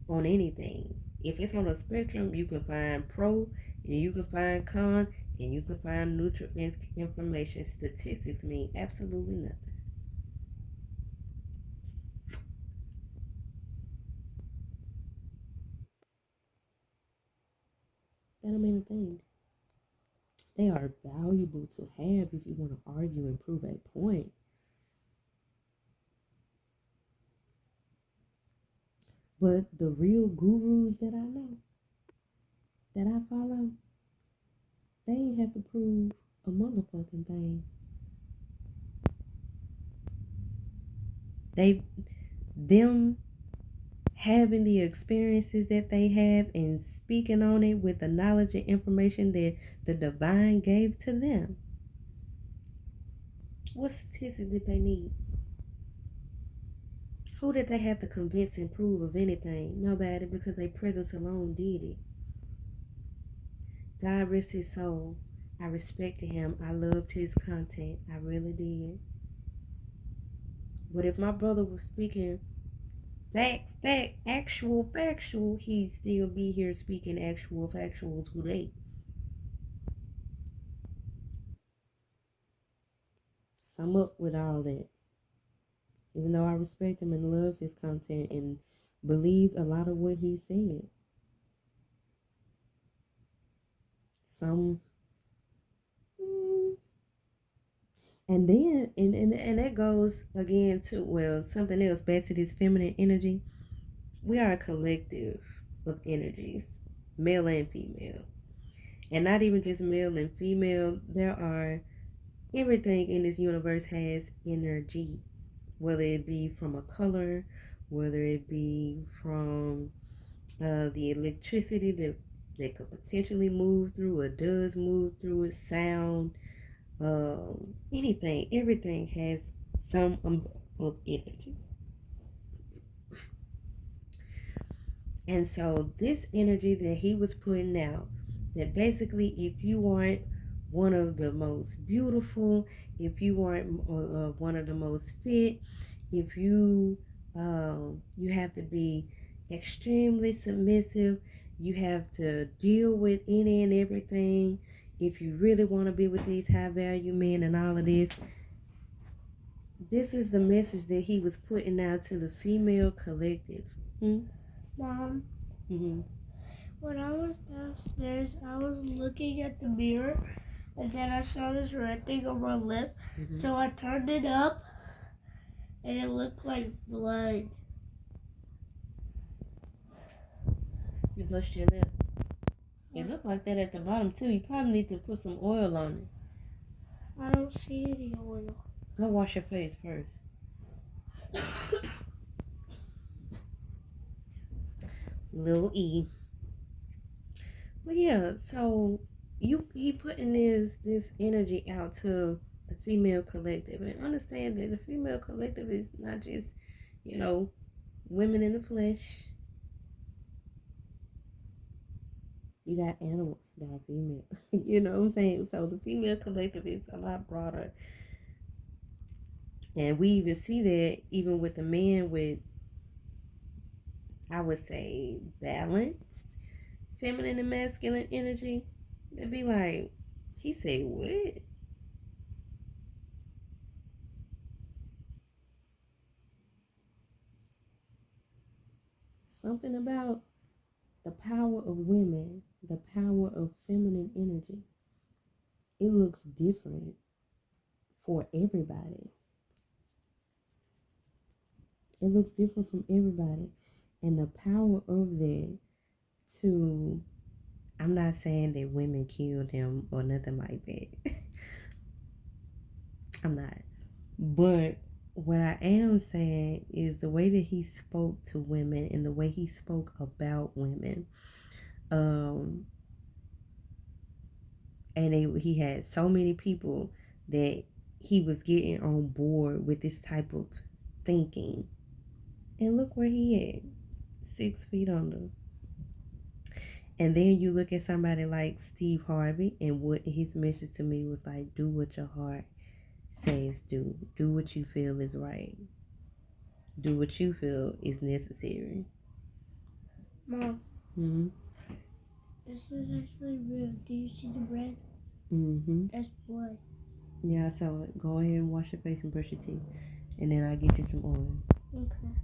on anything. If it's on a spectrum, you can find pro and you can find con and you can find neutral information. Statistics mean absolutely nothing. That don't mean a thing. They are valuable to have if you want to argue and prove a point. But the real gurus that I know, that I follow, they ain't have to prove a motherfucking thing. Them having the experiences that they have and speaking on it with the knowledge and information that the divine gave to them. What statistics did they need? Who did they have to convince and prove of anything? Nobody, because their presence alone did it. God rest his soul. I respected him. I loved his content. I really did. But if my brother was speaking actual factual, he'd still be here speaking actual factual today. I'm up with all that. Even though I respect him and love his content and believed a lot of what he said. Some and then and that goes again to, well, something else, back to this feminine energy. We are a collective of energies, male and female. And not even just male and female. There are, everything in this universe has energy. Whether it be from a color, whether it be from the electricity that that could potentially move through or does move through it, sound, anything, everything has some of energy. And so this energy that he was putting out, that basically if you aren't one of the most beautiful, if you aren't one of the most fit, if you have to be extremely submissive, you have to deal with any and everything, if you really want to be with these high value men and all of this is the message that he was putting out to the female collective. Mom, Mm-hmm. when I was downstairs, I was looking at the mirror, and then I saw this red thing on my lip, so I turned it up, and it looked like blood. You bust your lip. It looked like that at the bottom too. You probably need to put some oil on it. I don't see any oil. Go wash your face first. Little E. But yeah, so he putting this energy out to the female collective, and understand that the female collective is not just, women in the flesh. You got animals that are female. You know what I'm saying? So the female collective is a lot broader. And we even see that even with the men with, I would say, balanced feminine and masculine energy. They'd be like, he said what? Something about the power of women, the power of feminine energy. It looks different for everybody. It looks different from everybody. And the power of that to, I'm not saying that women killed him or nothing like that. I'm not. But what I am saying is the way that he spoke to women and the way he spoke about women. And he had so many people that he was getting on board with this type of thinking. And look where he at, 6 feet under. And then you look at somebody like Steve Harvey, and what his message to me was like, do what your heart says do. Do what you feel is right. Do what you feel is necessary. Mom. Mm-hmm. This is actually real. Do you see the red? Mm-hmm. That's blood. Yeah, I saw it. Go ahead and wash your face and brush your teeth. And then I'll get you some oil. Okay.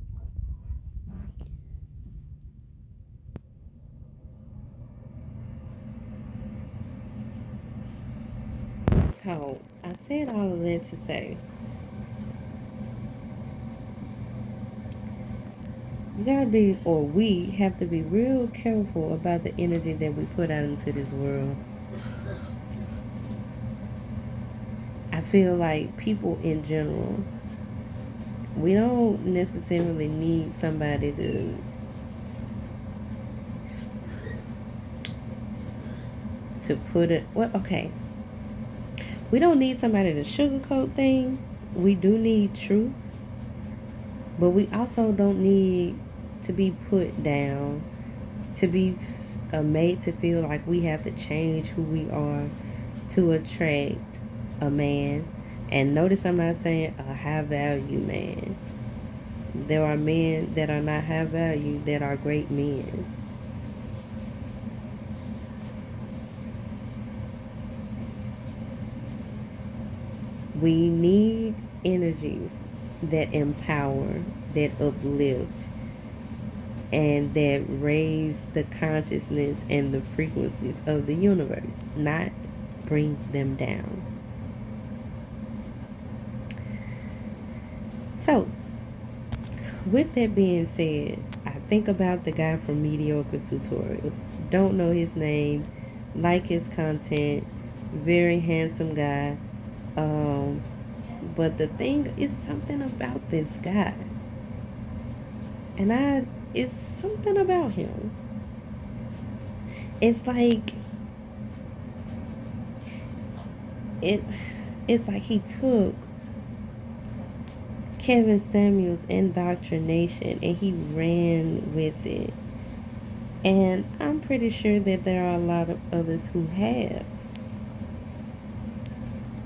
So, I said all of that to say, you gotta be, or we have to be real careful about the energy that we put out into this world. I feel like people in general, we don't necessarily need somebody to put it, well, okay. We don't need somebody to sugarcoat things. We do need truth. But we also don't need to be put down, to be made to feel like we have to change who we are to attract a man. And notice I'm not saying a high value man. There are men that are not high value that are great men. We need energies that empower, that uplift, and that raise the consciousness and the frequencies of the universe, not bring them down. So, with that being said, I think about the guy from Mediocre Tutorials. Don't know his name, like his content, very handsome guy. But the thing is something about this guy. And it's something about him. it's like it it's like he took Kevin Samuels' indoctrination and he ran with it. And I'm pretty sure that there are a lot of others who have.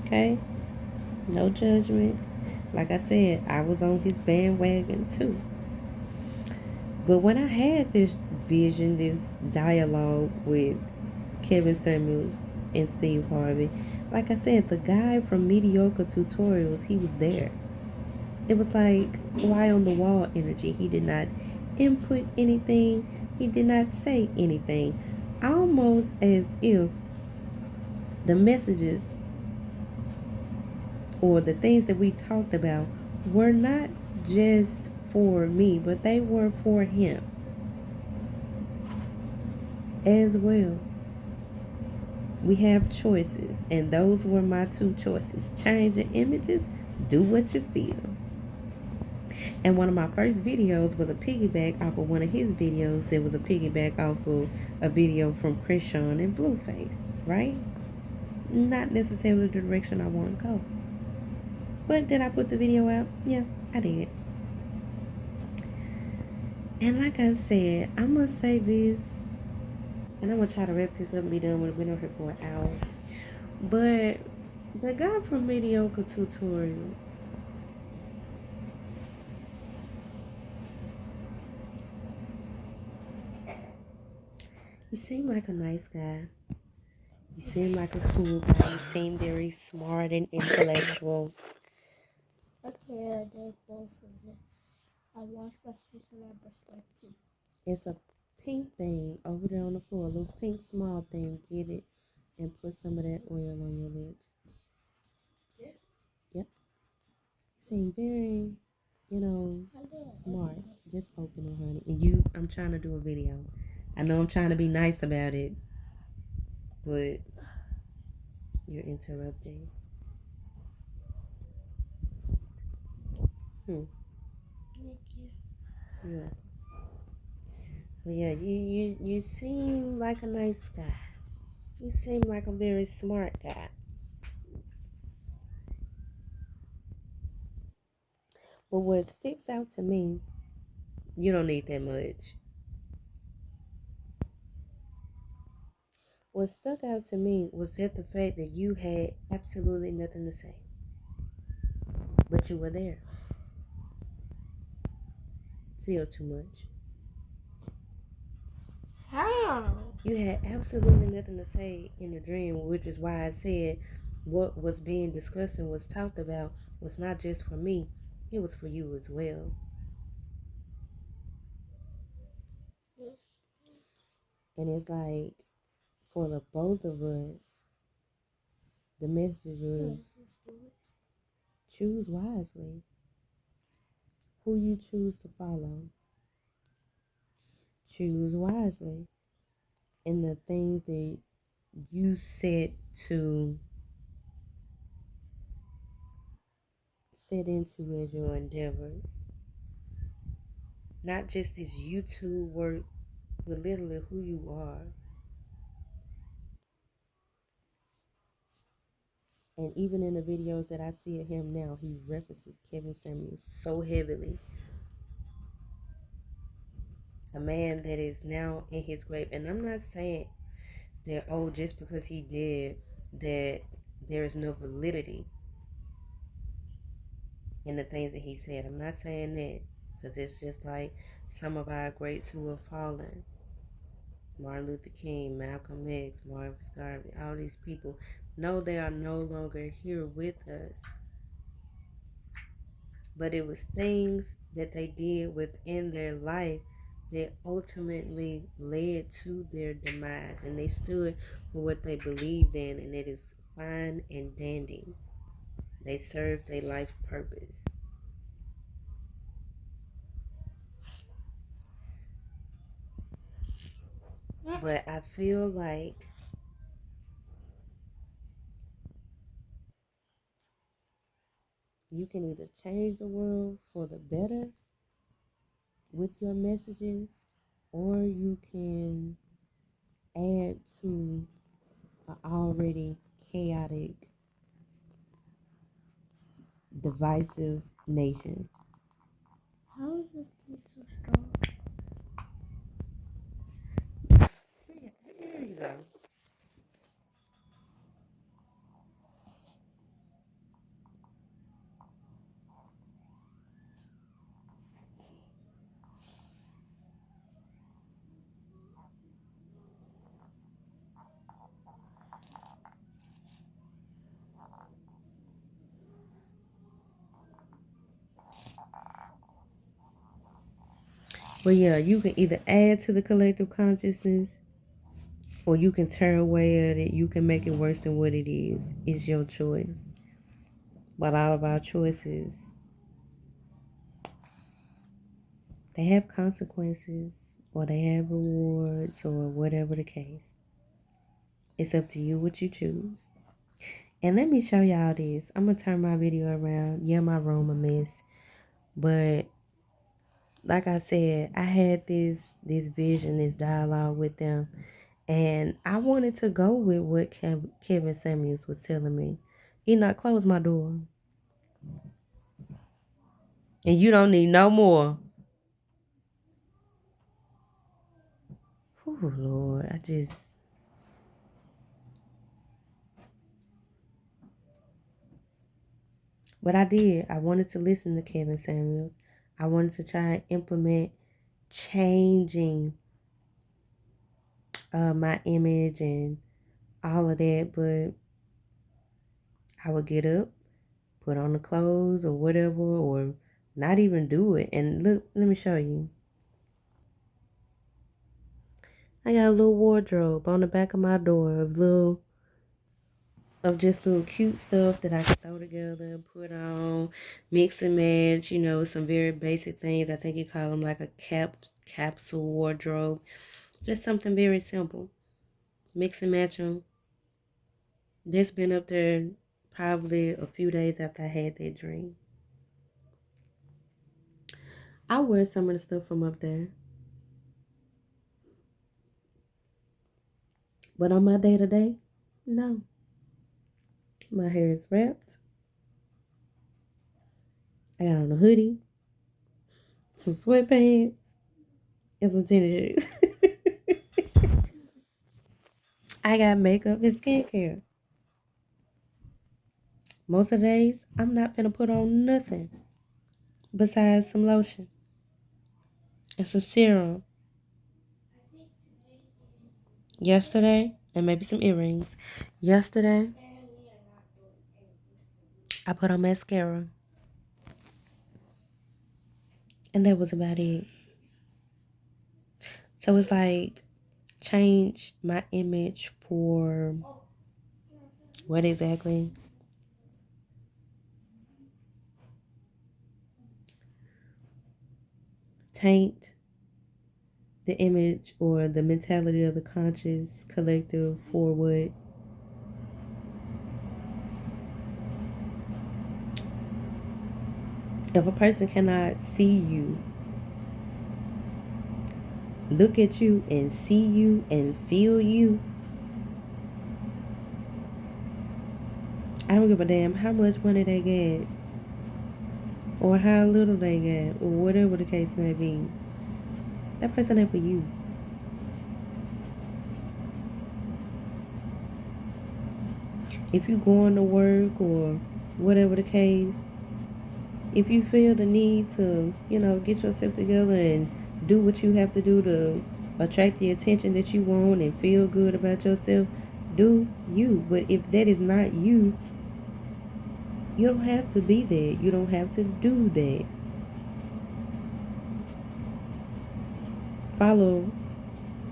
Okay? No judgment. Like I said, I was on his bandwagon too. But when I had this vision, this dialogue with Kevin Samuels and Steve Harvey, like I said, the guy from Mediocre Tutorials, he was there. It was like fly on the wall energy. He did not input anything, he did not say anything. Almost as if the messages or the things that we talked about were not just for me, but they were for him as well. We have choices, and those were my two choices. Change your images, do what you feel. And one of my first videos was a piggyback off of one of his videos that was a piggyback off of a video from Krishan and Blueface, right? Not necessarily the direction I want to go. But did I put the video out? Yeah, I did. And like I said, I'm going to say this, and I'm going to try to wrap this up and be done with it. We've been on here for an hour. But the guy from Mediocre Tutorials, you seem like a nice guy. You seem like a cool guy. You seem very smart and intellectual. Okay, I did both of them. I washed my face and I brushed my teeth. It's a pink thing over there on the floor, a little pink small thing. Get it and put some of that oil on your lips. Yes. Yep. You seem very, smart. Just open it, honey. And I'm trying to do a video. I know I'm trying to be nice about it, but you're interrupting. Thank you. Yeah. Well, yeah, you seem like a nice guy. You seem like a very smart guy. But what sticks out to me, you don't need that much. What stuck out to me was that the fact that you had absolutely nothing to say. But you were there. Still too much. How? You had absolutely nothing to say in the dream, which is why I said what was being discussed and was talked about was not just for me, it was for you as well. Yes. And it's like, for the both of us, the message was choose wisely who you choose to follow. Choose wisely in the things that you set to set into as your endeavors. Not just this YouTube work, but literally who you are. And even in the videos that I see of him now, he references Kevin Samuels so heavily. A man that is now in his grave. And I'm not saying that, oh, just because he did, that there is no validity in the things that he said. I'm not saying that. Because it's just like some of our greats who have fallen. Martin Luther King, Malcolm X, Marcus Garvey, all these people. No, they are no longer here with us. But it was things that they did within their life that ultimately led to their demise. And they stood for what they believed in, and it is fine and dandy. They served their life purpose. But I feel like you can either change the world for the better with your messages, or you can add to an already chaotic, divisive nation. How is this thing so strong? Here you go. But yeah, you can either add to the collective consciousness or you can turn away at it. You can make it worse than what it is. It's your choice. But all of our choices, they have consequences or they have rewards or whatever the case. It's up to you what you choose. And let me show y'all this. I'm going to turn my video around. Yeah, my room a mess. But like I said, I had this vision, this dialogue with them. And I wanted to go with what Kevin Samuels was telling me. Enoch, close my door. And you don't need no more. Oh, Lord. But I did. I wanted to listen to Kevin Samuels. I wanted to try and implement changing my image and all of that. But I would get up, put on the clothes or whatever, or not even do it. And look, let me show you. I got a little wardrobe on the back of my door of just little cute stuff that I can throw together, put on, mix and match, some very basic things. I think you call them like a capsule wardrobe. Just something very simple. Mix and match them. This been up there probably a few days after I had that dream. I wear some of the stuff from up there. But on my day-to-day, no. My hair is wrapped. I got on a hoodie, some sweatpants, and some tennis shoes. I got makeup and skincare. Most of the days, I'm not gonna put on nothing besides some lotion and some serum. Yesterday, and maybe some earrings. Yesterday, I put on mascara. And that was about it. So it's like change my image for what exactly? Taint the image or the mentality of the conscious collective for what? If a person cannot see you, look at you and see you and feel you, I don't give a damn how much money they get or how little they get or whatever the case may be. That person ain't for you. If you going to work or whatever the case, if you feel the need to, get yourself together and do what you have to do to attract the attention that you want and feel good about yourself, do you. But if that is not you, you don't have to be there. You don't have to do that. Follow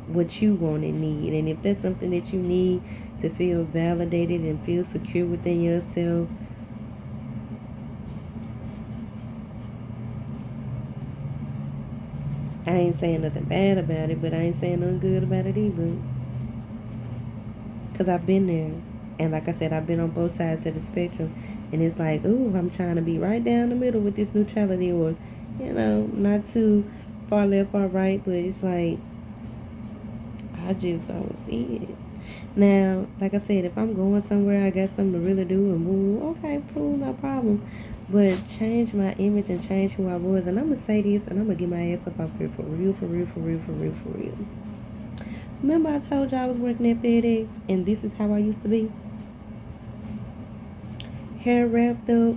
what you want and need. And if that's something that you need to feel validated and feel secure within yourself, I ain't saying nothing bad about it, but I ain't saying nothing good about it either. Because I've been there. And like I said, I've been on both sides of the spectrum. And it's like, ooh, I'm trying to be right down the middle with this neutrality, or, not too far left or right. But it's like, I just don't see it. Now, like I said, if I'm going somewhere, I got something to really do and move. Okay, cool, no problem. But change my image and change who I was. And I'm going to say this and I'm going to get my ass up off here for real, for real, for real, for real, for real. Remember I told you I was working at FedEx and this is how I used to be? Hair wrapped up.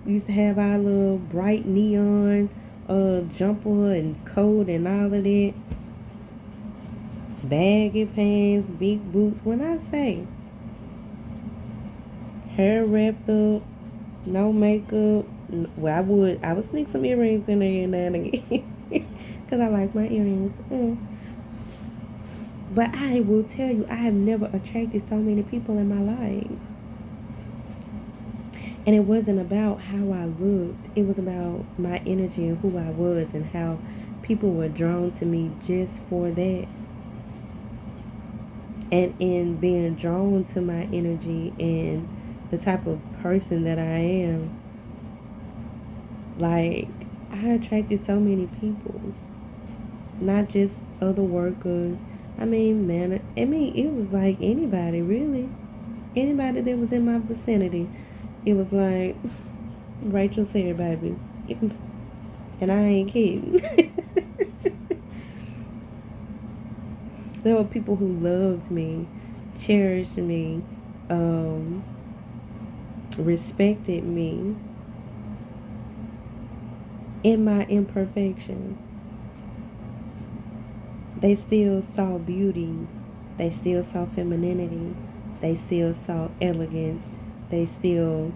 We used to have our little bright neon jumper and coat and all of that. Baggy pants, big boots. When I say hair wrapped up, no makeup, well, I would sneak some earrings in there now and again because I like my earrings. But I will tell you, I have never attracted so many people in my life. And it wasn't about how I looked. It was about my energy and who I was and how people were drawn to me just for that. And in being drawn to my energy and the type of person that I am, like, I attracted so many people. Not just other workers. I mean, man, it was like anybody, really. Anybody that was in my vicinity. It was like, Rachel's here, baby. And I ain't kidding. There were people who loved me, cherished me, respected me in my imperfection. They still saw beauty. They still saw femininity. They still saw elegance. They saw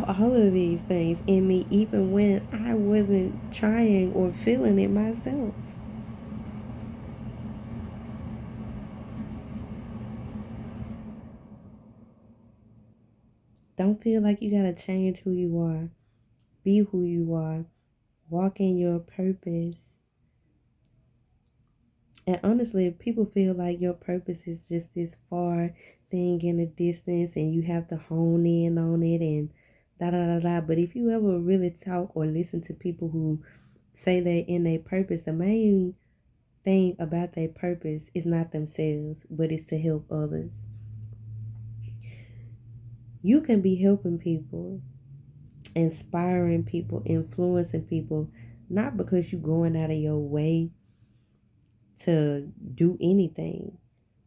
all of these things in me even when I wasn't trying or feeling it myself. Don't feel like you gotta change who you are. Be who you are. Walk in your purpose. And honestly, if people feel like your purpose is just this far thing in the distance and you have to hone in on it and da da da da. But if you ever really talk or listen to people who say they're in their purpose, the main thing about their purpose is not themselves, but it's to help others. You can be helping people, inspiring people, influencing people, not because you're going out of your way to do anything,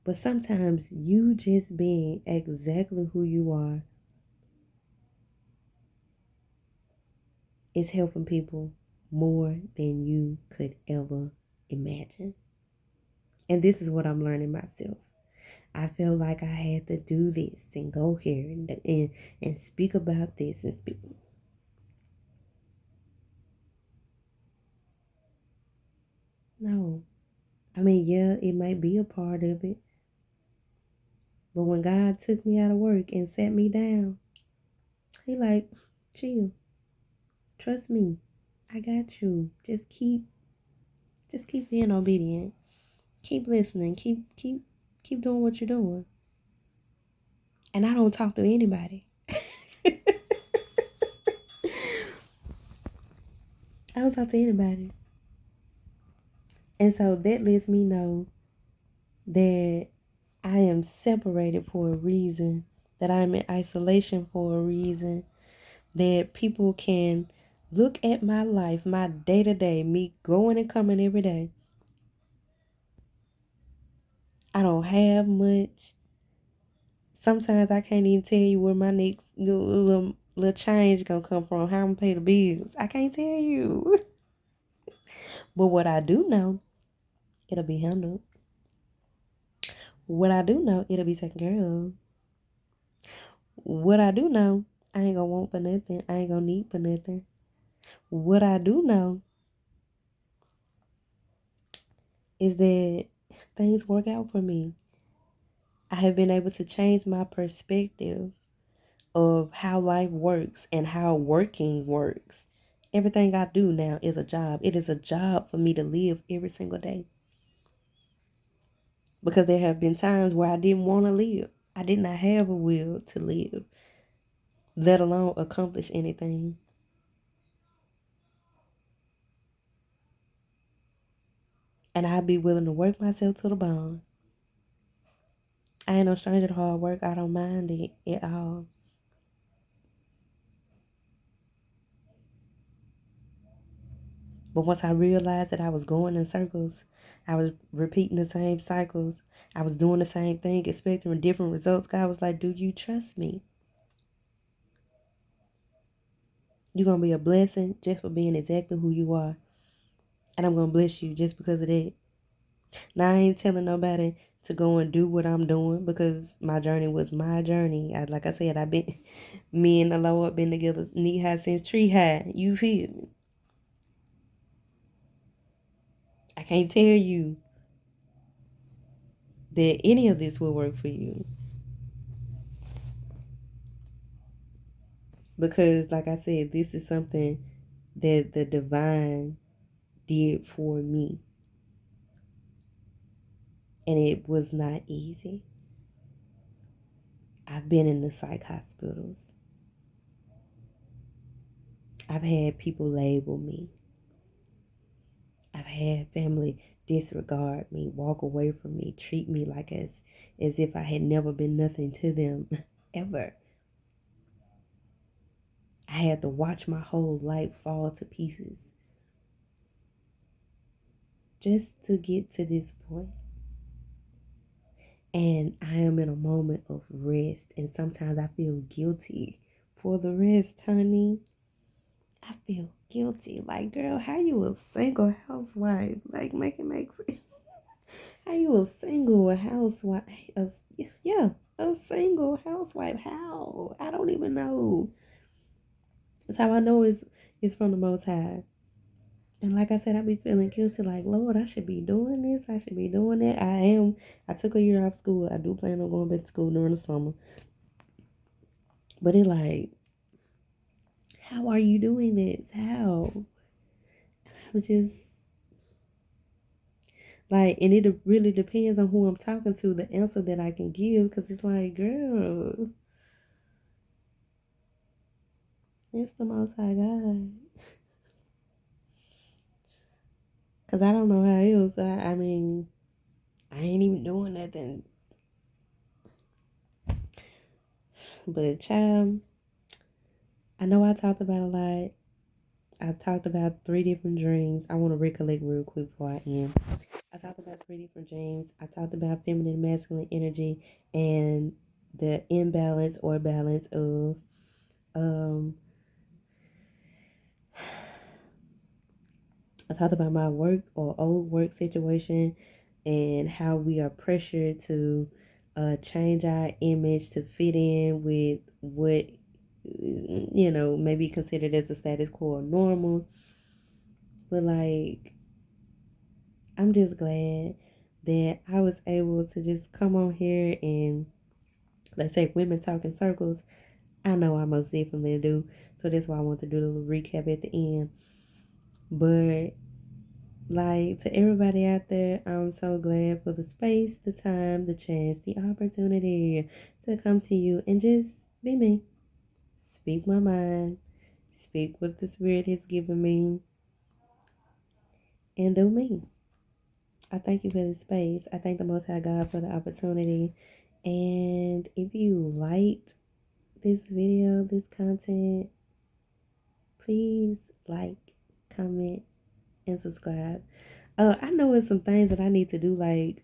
but sometimes you just being exactly who you are is helping people more than you could ever imagine. And this is what I'm learning myself. I felt like I had to do this and go here and speak about this and speak. No. I mean, yeah, it might be a part of it. But when God took me out of work and sat me down, he like, chill. Trust me. I got you. Just keep being obedient. Keep listening. Keep doing what you're doing. And I don't talk to anybody. I don't talk to anybody. And so that lets me know that I am separated for a reason, that I'm in isolation for a reason, that people can look at my life, my day to day, me going and coming every day. I don't have much. Sometimes I can't even tell you where my next little change gonna come from, how I'm gonna pay the bills. I can't tell you. But what I do know, it'll be handled. What I do know, it'll be taken care of. What I do know, I ain't gonna want for nothing. I ain't gonna need for nothing. What I do know is that things work out for me. I have been able to change my perspective of how life works and how working works. Everything I do now is a job. It is a job for me to live every single day. Because there have been times where I didn't want to live. I did not have a will to live, let alone accomplish anything. And I'd be willing to work myself to the bone. I ain't no stranger to hard work. I don't mind it at all. But once I realized that I was going in circles, I was repeating the same cycles, I was doing the same thing, expecting different results, God was like, do you trust me? You're going to be a blessing just for being exactly who you are. And I'm going to bless you just because of that. Now, I ain't telling nobody to go and do what I'm doing because my journey was my journey. Like I said, me and the Lord been together knee high since tree high. You feel me? I can't tell you that any of this will work for you. Because, like I said, this is something that the divine did for me. And it was not easy. I've been in the psych hospitals. I've had people label me. I've had family disregard me, walk away from me, treat me like as if I had never been nothing to them, ever. I had to watch my whole life fall to pieces just to get to this point. And I am in a moment of rest, and sometimes I feel guilty for the rest, honey. I feel guilty. Like, girl, how you a single housewife? Like, make it make sense. How you a single housewife? A single housewife. How? I don't even know. That's how I know it's from the Most High. And like I said, I be feeling guilty. Like, Lord, I should be doing this. I should be doing that. I am. I took a year off school. I do plan on going back to school during the summer. But it like, how are you doing this? How? I'm just like, and it really depends on who I'm talking to, the answer that I can give. Because it's like, girl, it's the Most High God. Because I don't know how else. I mean, I ain't even doing nothing. But, child, I know I talked about a lot. I talked about 3 different dreams. I want to recollect real quick before I end. I talked about 3 different dreams. I talked about feminine and masculine energy and the imbalance or balance of I talked about my work or old work situation and how we are pressured to change our image to fit in with what, maybe considered as the status quo or normal. But like, I'm just glad that I was able to just come on here and, let's say, women talk in circles. I know I most definitely do. So that's why I want to do a little recap at the end. But like, to everybody out there, I'm so glad for the space, the time, the chance, the opportunity to come to you and just be me. Speak my mind. Speak what the Spirit has given me. And do me. I thank you for the space. I thank the Most High God for the opportunity. And if you liked this video, this content, please like, comment, and subscribe. I know it's some things that I need to do, like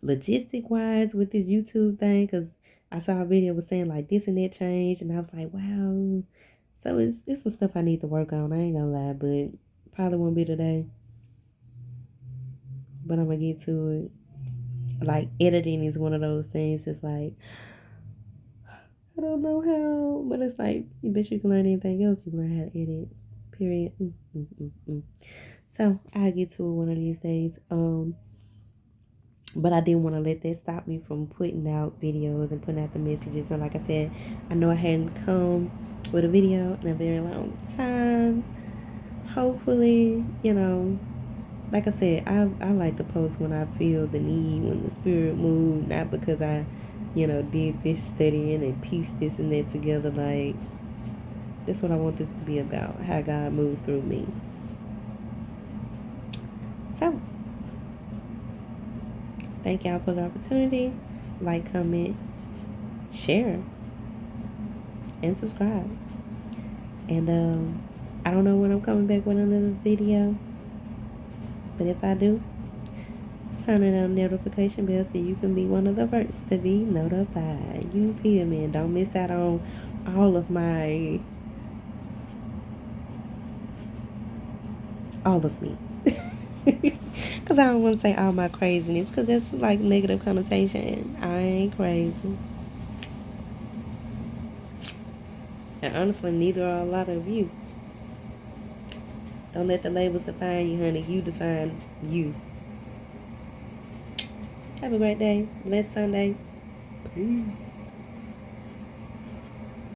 logistic wise, with this YouTube thing, because I saw a video was saying like this and that changed, and I was like, wow. So it's some stuff I need to work on. I ain't gonna lie, but probably won't be today. But I'm gonna get to it. Like, editing is one of those things. It's like, I don't know how, but it's like, you bet you can learn anything else, you can learn how to edit. Period. So I'll get to it one of these days. But I didn't want to let that stop me from putting out videos and putting out the messages. And like I said, I know I hadn't come with a video in a very long time. Hopefully, like I said, I like to post when I feel the need, when the spirit moves, not because I, did this studying and pieced this and that together. Like, that's what I want this to be about, how God moves through me. So, Thank y'all for the opportunity. Like, comment, share, and subscribe. And I don't know when I'm coming back with another video, but if I do, turn on notification bell so you can be one of the first to be notified. You feel me? And don't miss out on all of me. Because I don't want to say all my craziness, because that's like negative connotation. I ain't crazy. And honestly, neither are a lot of you. Don't let the labels define you, honey. You define you. Have a great day. Blessed Sunday. Peace.